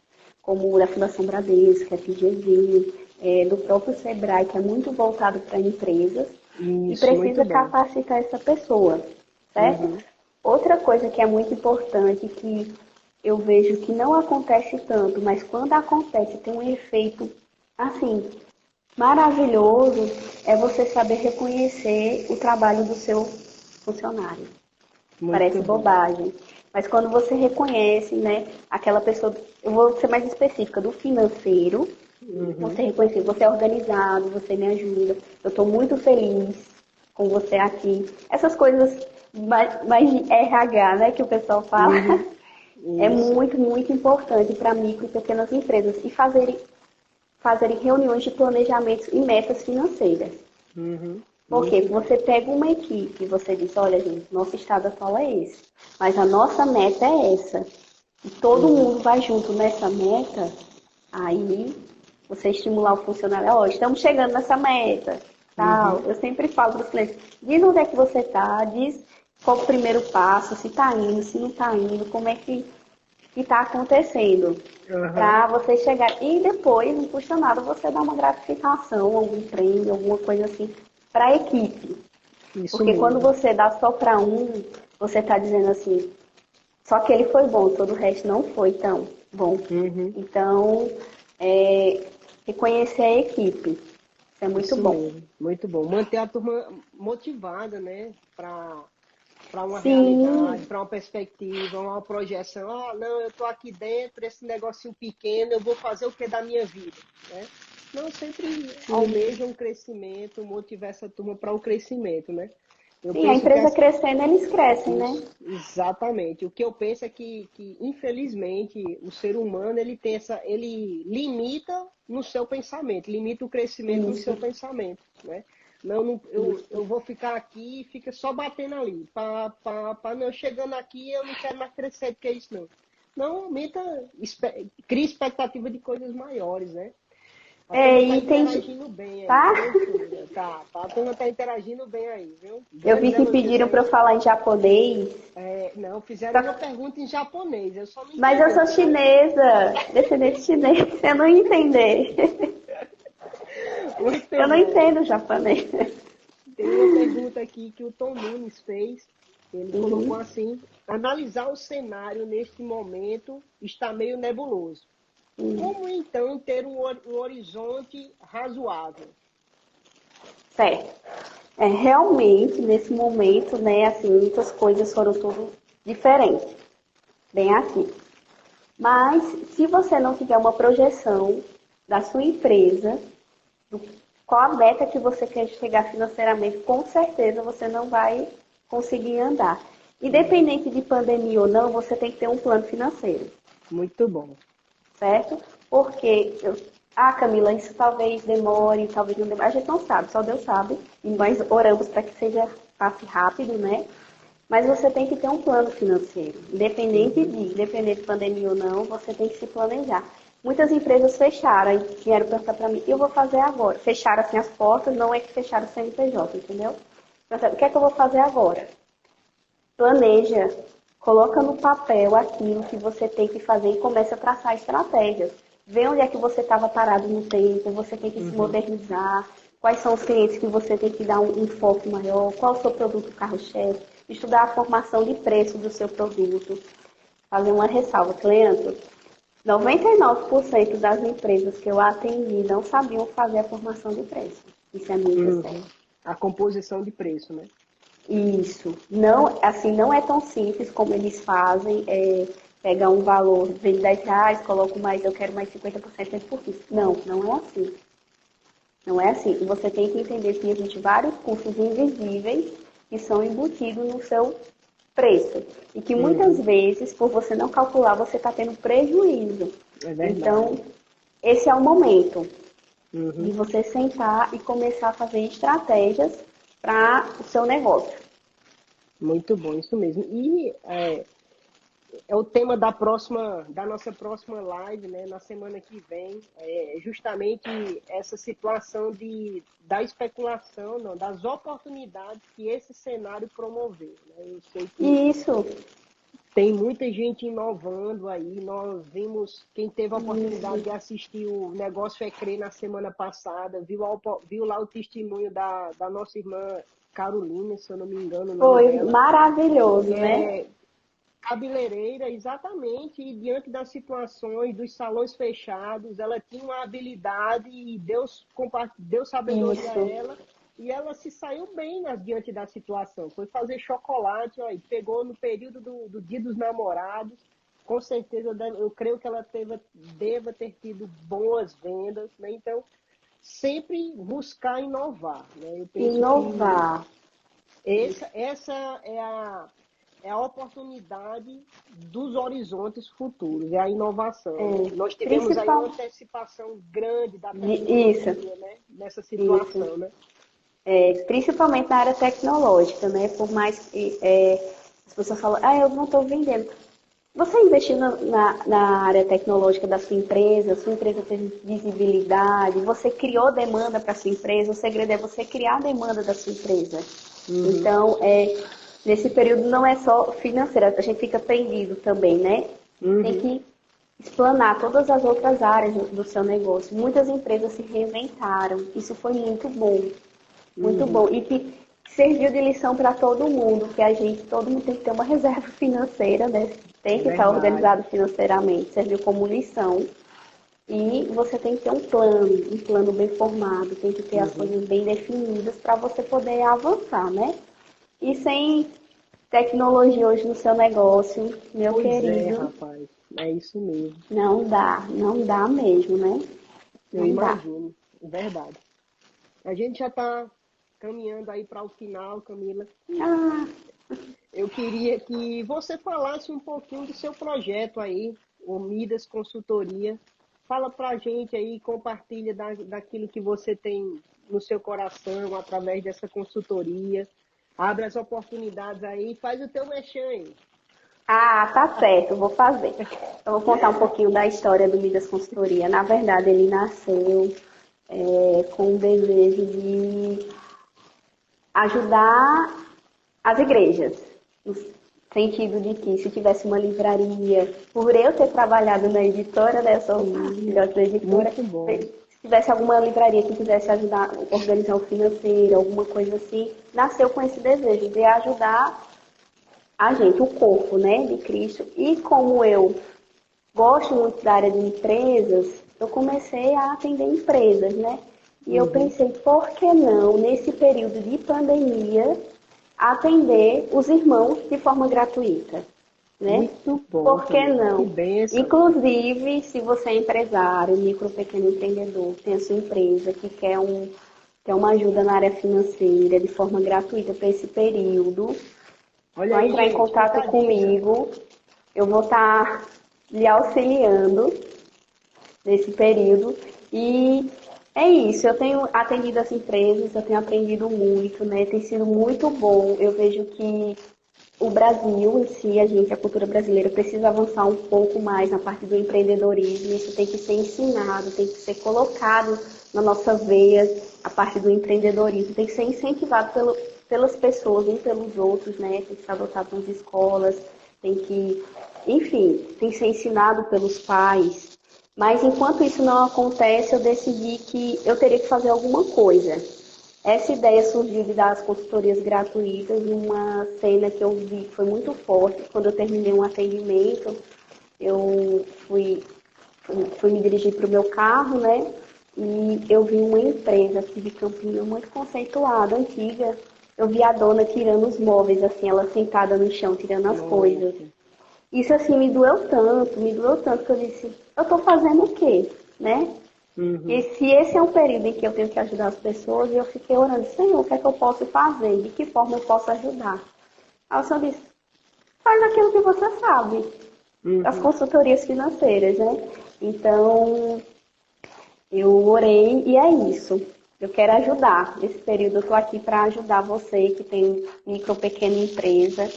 [SPEAKER 2] como o da Fundação Bradesco, FGV, do próprio Sebrae, que é muito voltado para empresas, e
[SPEAKER 1] Isso, muito
[SPEAKER 2] precisa
[SPEAKER 1] bom.
[SPEAKER 2] capacitar essa pessoa, certo?
[SPEAKER 1] Uhum.
[SPEAKER 2] Outra coisa que é muito importante, que eu vejo que não acontece tanto, mas quando acontece tem um efeito, assim, maravilhoso, é você saber reconhecer o trabalho do seu funcionário.
[SPEAKER 1] Muito
[SPEAKER 2] Parece
[SPEAKER 1] bom.
[SPEAKER 2] bobagem, Mas quando você reconhece, né, aquela pessoa, eu vou ser mais específica, do financeiro,
[SPEAKER 1] Uhum.
[SPEAKER 2] você reconhecer, você é organizado, você me ajuda, eu estou muito feliz com você aqui. Essas coisas mais de RH, né, que o pessoal fala,
[SPEAKER 1] Uhum.
[SPEAKER 2] é
[SPEAKER 1] Isso.
[SPEAKER 2] muito, muito importante para micro e pequenas empresas. E fazerem reuniões de planejamentos e metas financeiras.
[SPEAKER 1] Uhum.
[SPEAKER 2] Porque
[SPEAKER 1] Muito bom.
[SPEAKER 2] você pega uma equipe e você diz, olha gente, nosso estado atual é esse, mas a nossa meta é essa. E todo
[SPEAKER 1] Uhum.
[SPEAKER 2] mundo vai junto nessa meta, aí você estimular o funcionário, ó, estamos chegando nessa meta, tal.
[SPEAKER 1] Uhum.
[SPEAKER 2] Eu sempre falo para os clientes, diz onde é que você está, diz qual o primeiro passo, se está indo, se não está indo, como é que está acontecendo.
[SPEAKER 1] Aham.
[SPEAKER 2] Para você chegar. E depois, não custa nada você dar uma gratificação, algum prêmio, alguma coisa assim, para a equipe.
[SPEAKER 1] Isso
[SPEAKER 2] Porque quando
[SPEAKER 1] mesmo.
[SPEAKER 2] você dá só para um, você está dizendo assim, só que ele foi bom, todo o resto não foi tão bom.
[SPEAKER 1] Uhum.
[SPEAKER 2] Então, reconhecer a equipe. Isso é muito
[SPEAKER 1] Isso
[SPEAKER 2] bom.
[SPEAKER 1] mesmo. Muito bom. Manter a turma motivada, né? Para uma
[SPEAKER 2] Sim,
[SPEAKER 1] realidade, para uma perspectiva, uma projeção. Ah, não, eu estou aqui dentro, esse negocinho pequeno, eu vou fazer o que da minha vida, né? Não, sempre
[SPEAKER 2] sim.
[SPEAKER 1] almeja um crescimento, motivar essa turma para o crescimento, né? Eu
[SPEAKER 2] Sim, a
[SPEAKER 1] penso que
[SPEAKER 2] empresa crescendo, eles crescem, né?
[SPEAKER 1] isso, exatamente. O que eu penso é que infelizmente, o ser humano ele limita no seu pensamento, limita o crescimento no
[SPEAKER 2] Isso,
[SPEAKER 1] seu pensamento, né? Não, eu
[SPEAKER 2] isso.
[SPEAKER 1] vou ficar aqui e fica só batendo ali. Para não chegando aqui, eu não quero mais crescer, porque é isso não. Não aumenta, cria expectativa de coisas maiores, né? A turma está
[SPEAKER 2] E tem,
[SPEAKER 1] interagindo bem aí,
[SPEAKER 2] tá?
[SPEAKER 1] viu, Sheila? Tá. A turma está interagindo bem aí, viu?
[SPEAKER 2] Eu
[SPEAKER 1] Grandes
[SPEAKER 2] vi que
[SPEAKER 1] elogios
[SPEAKER 2] pediram para
[SPEAKER 1] aí.
[SPEAKER 2] eu falar em japonês.
[SPEAKER 1] Não, fizeram uma
[SPEAKER 2] Só-
[SPEAKER 1] pergunta em japonês, eu só não
[SPEAKER 2] Mas eu
[SPEAKER 1] entendi o
[SPEAKER 2] sou
[SPEAKER 1] que era.
[SPEAKER 2] chinesa, descendente chinês, eu não ia entender.
[SPEAKER 1] Muito
[SPEAKER 2] Eu não
[SPEAKER 1] bom.
[SPEAKER 2] entendo japonês.
[SPEAKER 1] Tem uma pergunta aqui que o Tom Nunes fez. Ele colocou
[SPEAKER 2] Uhum.
[SPEAKER 1] assim: analisar o cenário neste momento está meio nebuloso.
[SPEAKER 2] Uhum.
[SPEAKER 1] Como então ter um horizonte razoável?
[SPEAKER 2] Certo. Realmente, nesse momento, né, assim, muitas coisas foram tudo diferentes, bem assim. Mas, se você não tiver uma projeção da sua empresa, do, qual a meta que você quer chegar financeiramente, com certeza você não vai conseguir andar.
[SPEAKER 1] Uhum.
[SPEAKER 2] Independente de pandemia ou não, você tem que ter um plano financeiro,
[SPEAKER 1] Muito bom.
[SPEAKER 2] certo? Porque, Camila, isso talvez demore, talvez não demore, a gente não sabe, só Deus sabe, e nós oramos para que seja passe rápido, né? Mas você tem que ter um plano financeiro.
[SPEAKER 1] Uhum.
[SPEAKER 2] Independente de pandemia ou não, você tem que se planejar. Muitas empresas fecharam e vieram perguntar para mim, o que eu vou fazer agora? Fecharam assim as portas, não é que fecharam o CNPJ, entendeu? O que é que eu vou fazer agora? Planeja, coloca no papel aquilo que você tem que fazer e começa a traçar estratégias. Vê onde é que você estava parado no tempo, você tem que se
[SPEAKER 1] Uhum.
[SPEAKER 2] modernizar, quais são os clientes que você tem que dar um foco maior, qual o seu produto carro-chefe, estudar a formação de preço do seu produto, fazer uma ressalva. Cliente, 99% das empresas que eu atendi não sabiam fazer a formação de preço. Isso é muito sério.
[SPEAKER 1] Uhum. A composição de preço, né?
[SPEAKER 2] Isso. Não, assim, não é tão simples como eles fazem, pegar um valor, vende R$ 10, coloco mais, eu quero mais 50% desse por isso. Não, não é assim. Não é assim. E você tem que entender que existem vários custos invisíveis que são embutidos no seu preço. E que muitas
[SPEAKER 1] Uhum.
[SPEAKER 2] vezes, por você não calcular, você está tendo prejuízo.
[SPEAKER 1] É
[SPEAKER 2] Então,
[SPEAKER 1] verdade.
[SPEAKER 2] esse é o momento de
[SPEAKER 1] Uhum.
[SPEAKER 2] você sentar e começar a fazer estratégias para o seu negócio.
[SPEAKER 1] Muito bom, isso mesmo. E é o tema da nossa próxima live, né, na semana que vem, é justamente essa situação da especulação, não, das oportunidades que esse cenário promoveu, né? Eu sei que
[SPEAKER 2] Isso,
[SPEAKER 1] tem muita gente inovando aí. Nós vimos, quem teve a oportunidade de
[SPEAKER 2] isso.
[SPEAKER 1] assistir o Negócio é Crer na semana passada, viu lá o testemunho da nossa irmã Carolina, se eu não me engano o nome
[SPEAKER 2] Foi
[SPEAKER 1] dela, que
[SPEAKER 2] maravilhoso, né?
[SPEAKER 1] é cabeleireira, exatamente, e diante das situações dos salões fechados, ela tinha uma habilidade e Deus deu sabedoria a
[SPEAKER 2] Isso.
[SPEAKER 1] ela e ela se saiu bem diante da situação. Foi fazer chocolate, ó, e pegou no período do Dia dos Namorados. Com certeza, eu creio que ela deva ter tido boas vendas, né? Então, sempre buscar inovar, né? Eu penso que
[SPEAKER 2] Inovar.
[SPEAKER 1] essa é a oportunidade dos horizontes futuros, é a inovação, né? Nós tivemos aí uma
[SPEAKER 2] Principal.
[SPEAKER 1] antecipação grande da
[SPEAKER 2] Isso,
[SPEAKER 1] tecnologia, né? Nessa
[SPEAKER 2] isso.
[SPEAKER 1] situação, né?
[SPEAKER 2] Principalmente na área tecnológica, né? Por mais que as pessoas falam, eu não estou vendendo. Você investiu na área tecnológica da sua empresa teve visibilidade, você criou demanda para a sua empresa, o segredo é você criar a demanda da sua empresa.
[SPEAKER 1] Uhum.
[SPEAKER 2] Então, nesse período não é só financeira, a gente fica perdido também, né? Tem
[SPEAKER 1] Uhum.
[SPEAKER 2] que explanar todas as outras áreas do seu negócio. Muitas empresas se reinventaram, isso foi muito bom. Muito
[SPEAKER 1] Uhum.
[SPEAKER 2] bom. E que serviu de lição para todo mundo, que todo mundo tem que ter uma reserva financeira, né? Tem que estar
[SPEAKER 1] Verdade.
[SPEAKER 2] organizado financeiramente, serviu como lição. E você tem que ter um plano bem formado, tem que ter as
[SPEAKER 1] Uhum.
[SPEAKER 2] coisas bem definidas para você poder avançar, né? E sem tecnologia hoje no seu negócio, meu
[SPEAKER 1] Pois é,
[SPEAKER 2] querido,
[SPEAKER 1] rapaz. É isso mesmo.
[SPEAKER 2] não dá mesmo, né?
[SPEAKER 1] Eu
[SPEAKER 2] Não dá.
[SPEAKER 1] imagino. Verdade. A gente já está caminhando aí para o final, Camila.
[SPEAKER 2] Ah,
[SPEAKER 1] Eu queria que você falasse um pouquinho do seu projeto aí, o Midas Consultoria. Fala pra gente aí, compartilha daquilo que você tem no seu coração através dessa consultoria. Abre as oportunidades aí, faz o teu mexer aí.
[SPEAKER 2] tá certo, vou fazer. Eu vou contar um pouquinho da história do Midas Consultoria. Na verdade, ele nasceu com o desejo de ajudar as igrejas, no sentido de que se tivesse uma livraria, por eu ter trabalhado na editora, né, eu sou filhote da editora,
[SPEAKER 1] Muito bom.
[SPEAKER 2] se tivesse alguma livraria que quisesse ajudar a organizar o financeiro, alguma coisa assim, nasceu com esse desejo de ajudar a gente, o corpo, né, de Cristo. E como eu gosto muito da área de empresas, eu comecei a atender empresas, né? E eu
[SPEAKER 1] Uhum.
[SPEAKER 2] pensei, por que não, nesse período de pandemia, atender os irmãos de forma gratuita, né?
[SPEAKER 1] Muito bom,
[SPEAKER 2] Por que
[SPEAKER 1] Camila. Que
[SPEAKER 2] não?
[SPEAKER 1] bênção.
[SPEAKER 2] Inclusive, se você é empresário, micro, pequeno empreendedor, tem a sua empresa que quer uma ajuda na área financeira de forma gratuita para esse período,
[SPEAKER 1] Olha
[SPEAKER 2] vai
[SPEAKER 1] aí,
[SPEAKER 2] entrar em
[SPEAKER 1] gente. Fica
[SPEAKER 2] contato
[SPEAKER 1] a dica.
[SPEAKER 2] comigo. Eu vou estar lhe auxiliando nesse período. E é isso, eu tenho atendido as empresas, eu tenho aprendido muito, né? Tem sido muito bom. Eu vejo que o Brasil em si, a cultura brasileira precisa avançar um pouco mais na parte do empreendedorismo. Isso tem que ser ensinado, tem que ser colocado na nossa veia, a parte do empreendedorismo. Tem que ser incentivado pelas pessoas, nem pelos outros, né? Tem que ser adotado nas escolas, tem que, enfim, tem que ser ensinado pelos pais. Mas enquanto isso não acontece, eu decidi que eu teria que fazer alguma coisa. Essa ideia surgiu de dar as consultorias gratuitas em uma cena que eu vi que foi muito forte. Quando eu terminei um atendimento, eu fui me dirigir para o meu carro, né? E eu vi uma empresa aqui de Campina muito conceituada, antiga. Eu vi a dona tirando os móveis, assim, ela sentada no chão, tirando as coisas.
[SPEAKER 1] Nossa.
[SPEAKER 2] Isso, assim, me doeu tanto que eu disse, eu estou fazendo o quê, né? E
[SPEAKER 1] Uhum.
[SPEAKER 2] se esse é um período em que eu tenho que ajudar as pessoas, eu fiquei orando, Senhor, o que é que eu posso fazer? De que forma eu posso ajudar? Aí o Senhor disse, faz aquilo que você sabe, as
[SPEAKER 1] Uhum.
[SPEAKER 2] consultorias financeiras, né? Então, eu orei e é isso. Eu quero ajudar. Nesse período eu estou aqui para ajudar você que tem micro, pequena empresa,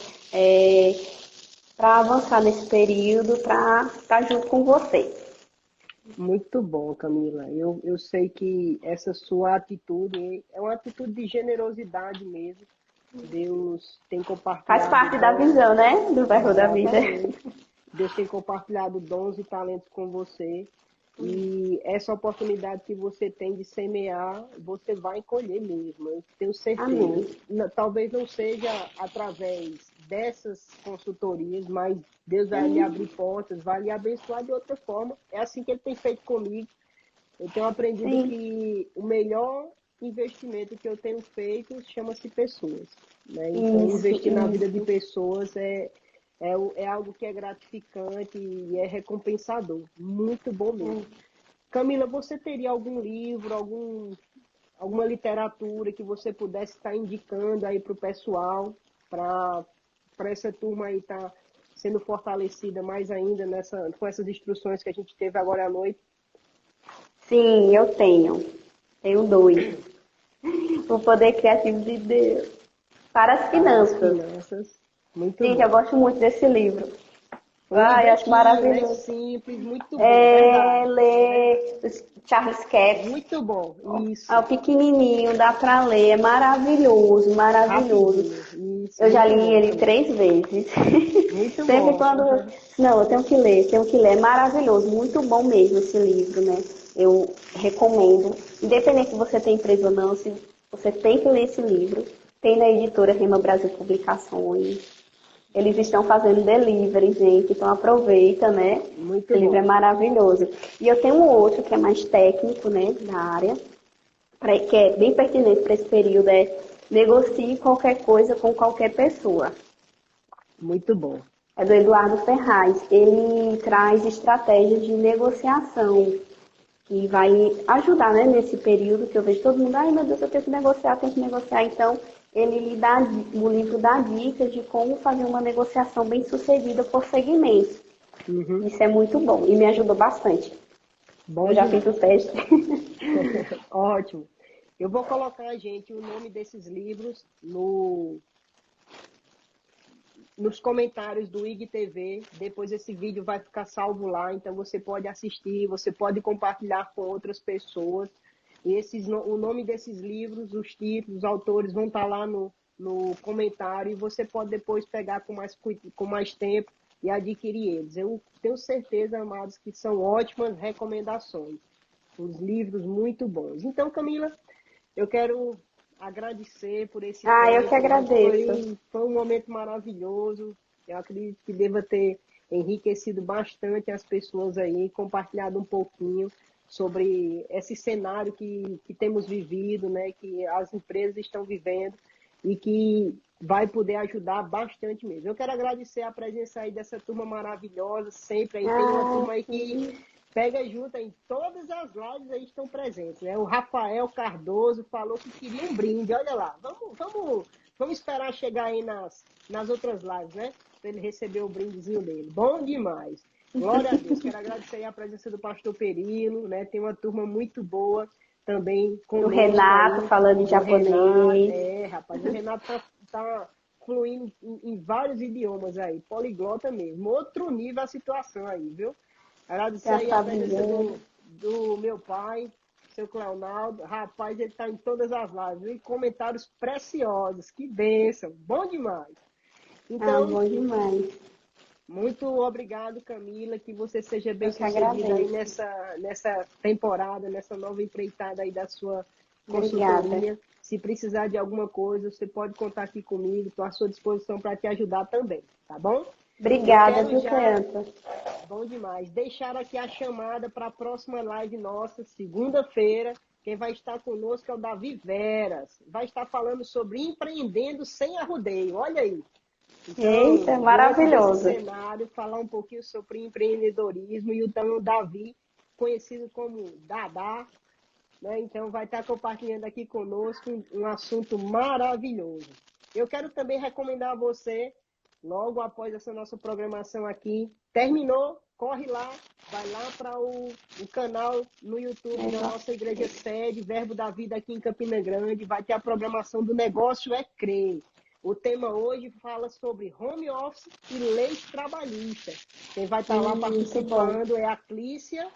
[SPEAKER 2] para avançar nesse período, para estar junto com você.
[SPEAKER 1] Muito bom, Camila. Eu sei que essa sua atitude é uma atitude de generosidade mesmo. Deus tem
[SPEAKER 2] Faz
[SPEAKER 1] compartilhado
[SPEAKER 2] parte da
[SPEAKER 1] dons,
[SPEAKER 2] visão, né? Do verbo da vida.
[SPEAKER 1] exatamente. Deus tem compartilhado dons e talentos com você. E essa oportunidade que você tem de semear, você vai colher mesmo, eu tenho certeza.
[SPEAKER 2] Amém.
[SPEAKER 1] Talvez não seja através dessas consultorias, mas Deus vai lhe abrir portas, vai lhe abençoar de outra forma. É assim que Ele tem feito comigo. Eu tenho aprendido
[SPEAKER 2] Sim.
[SPEAKER 1] que o melhor investimento que eu tenho feito chama-se pessoas, né? Então, investir na vida de pessoas é algo que é gratificante e é recompensador. Muito bom mesmo. Camila, você teria algum livro, alguma literatura que você pudesse estar indicando aí para o pessoal, para essa turma aí estar sendo fortalecida mais ainda com essas instruções que a gente teve agora à noite?
[SPEAKER 2] Sim, eu tenho. Tenho 2. O Poder Criativo de Deus. Para as Finanças.
[SPEAKER 1] Muito
[SPEAKER 2] Gente,
[SPEAKER 1] bom.
[SPEAKER 2] eu gosto muito desse livro.
[SPEAKER 1] Um
[SPEAKER 2] Eu acho maravilhoso.
[SPEAKER 1] Né? Simples, muito bom, verdade.
[SPEAKER 2] Ler Charles Capps.
[SPEAKER 1] Muito bom, isso.
[SPEAKER 2] O pequenininho, dá para ler, é maravilhoso, maravilhoso.
[SPEAKER 1] Isso,
[SPEAKER 2] eu já li
[SPEAKER 1] bom,
[SPEAKER 2] ele 3 vezes.
[SPEAKER 1] Muito
[SPEAKER 2] Sempre
[SPEAKER 1] bom.
[SPEAKER 2] quando... Não, eu tenho que ler, É maravilhoso, muito bom mesmo esse livro, né? Eu recomendo. Independente se você tem empresa ou não, se você tem que ler esse livro. Tem na editora Rema Brasil Publicações. Eles estão fazendo delivery, gente, então aproveita, né?
[SPEAKER 1] Muito
[SPEAKER 2] Esse livro é
[SPEAKER 1] bom.
[SPEAKER 2] maravilhoso. E eu tenho um outro que é mais técnico, né, na área, que é bem pertinente para esse período, é Negocie Qualquer Coisa com Qualquer Pessoa.
[SPEAKER 1] Muito bom.
[SPEAKER 2] É do Eduardo Ferraz. Ele traz estratégias de negociação que vai ajudar, né, nesse período que eu vejo todo mundo, ai meu Deus, eu tenho que negociar. Então, o livro dá dicas de como fazer uma negociação bem sucedida por segmento. Isso é muito bom e me ajudou bastante. Eu já fiz o teste.
[SPEAKER 1] Ótimo. Eu vou colocar, gente, o nome desses livros nos comentários do IGTV. Depois esse vídeo vai ficar salvo lá, então você pode assistir, você pode compartilhar com outras pessoas. E o nome desses livros, os títulos, os autores vão estar lá no comentário e você pode depois pegar com mais tempo e adquirir eles. Eu tenho certeza, amados, que são ótimas recomendações. Os livros muito bons. Então, Camila, eu quero agradecer por esse tempo.
[SPEAKER 2] Eu que agradeço.
[SPEAKER 1] Foi um momento maravilhoso. Eu acredito que deva ter enriquecido bastante as pessoas aí, compartilhado um pouquinho sobre esse cenário que temos vivido, né, que as empresas estão vivendo e que vai poder ajudar bastante mesmo. Eu quero agradecer a presença aí dessa turma maravilhosa, sempre aí tem uma turma aí que pega junto em todas as lives aí estão presentes, né? O Rafael Cardoso falou que queria um brinde, olha lá, vamos esperar chegar aí nas outras lives, né? Para ele receber o brindezinho dele. Bom demais. Glória a Deus. Quero agradecer aí a presença do pastor Perilo, né? Tem uma turma muito boa também conosco.
[SPEAKER 2] O Renato
[SPEAKER 1] aí,
[SPEAKER 2] falando em japonês.
[SPEAKER 1] Rapaz, o Renato tá fluindo em vários idiomas aí, poliglota mesmo. Outro nível a situação aí, viu? Agradecer aí a presença do meu pai, seu Cleonaldo. Rapaz, ele tá em todas as lives, viu? E comentários preciosos. Que bênção. Bom demais. Então,
[SPEAKER 2] bom demais.
[SPEAKER 1] Muito obrigado, Camila, que você seja bem sucedida aí nessa temporada, nessa nova empreitada aí da sua consultoria.
[SPEAKER 2] Obrigada.
[SPEAKER 1] Se precisar de alguma coisa, você pode contar aqui comigo, estou à sua disposição para te ajudar também, tá bom?
[SPEAKER 2] Obrigada, viu, Cleanta?
[SPEAKER 1] Bom demais. Deixar aqui a chamada para a próxima live nossa, segunda-feira. Quem vai estar conosco é o Davi Veras. Vai estar falando sobre empreendendo sem arrodeio. Olha aí. Então,
[SPEAKER 2] eita, maravilhoso.
[SPEAKER 1] Nesse cenário, falar um pouquinho sobre empreendedorismo e então o Davi, conhecido como Dadá, né? Então vai estar compartilhando aqui conosco um assunto maravilhoso. Eu quero também recomendar a você, logo após essa nossa programação aqui, terminou, corre lá, vai lá para o canal no YouTube da nossa Igreja Sede, Verbo da Vida aqui em Campina Grande, vai ter a programação do Negócio é Crer. O tema hoje fala sobre home office e leis trabalhistas. Quem vai estar lá participando é a Clícia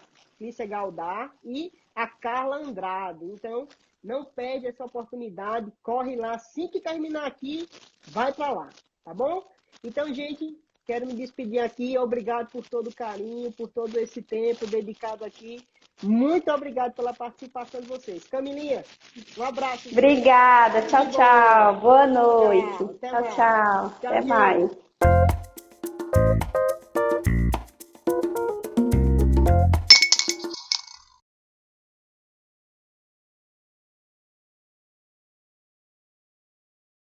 [SPEAKER 1] Galdar e a Carla Andrade. Então, não perde essa oportunidade, corre lá. Assim que terminar aqui, vai para lá, tá bom? Então, gente, quero me despedir aqui. Obrigado por todo o carinho, por todo esse tempo dedicado aqui. Muito obrigado pela participação de vocês. Camilinha, um abraço.
[SPEAKER 2] Obrigada. Tchau, tchau. Boa noite. Tchau, tchau. Até mais.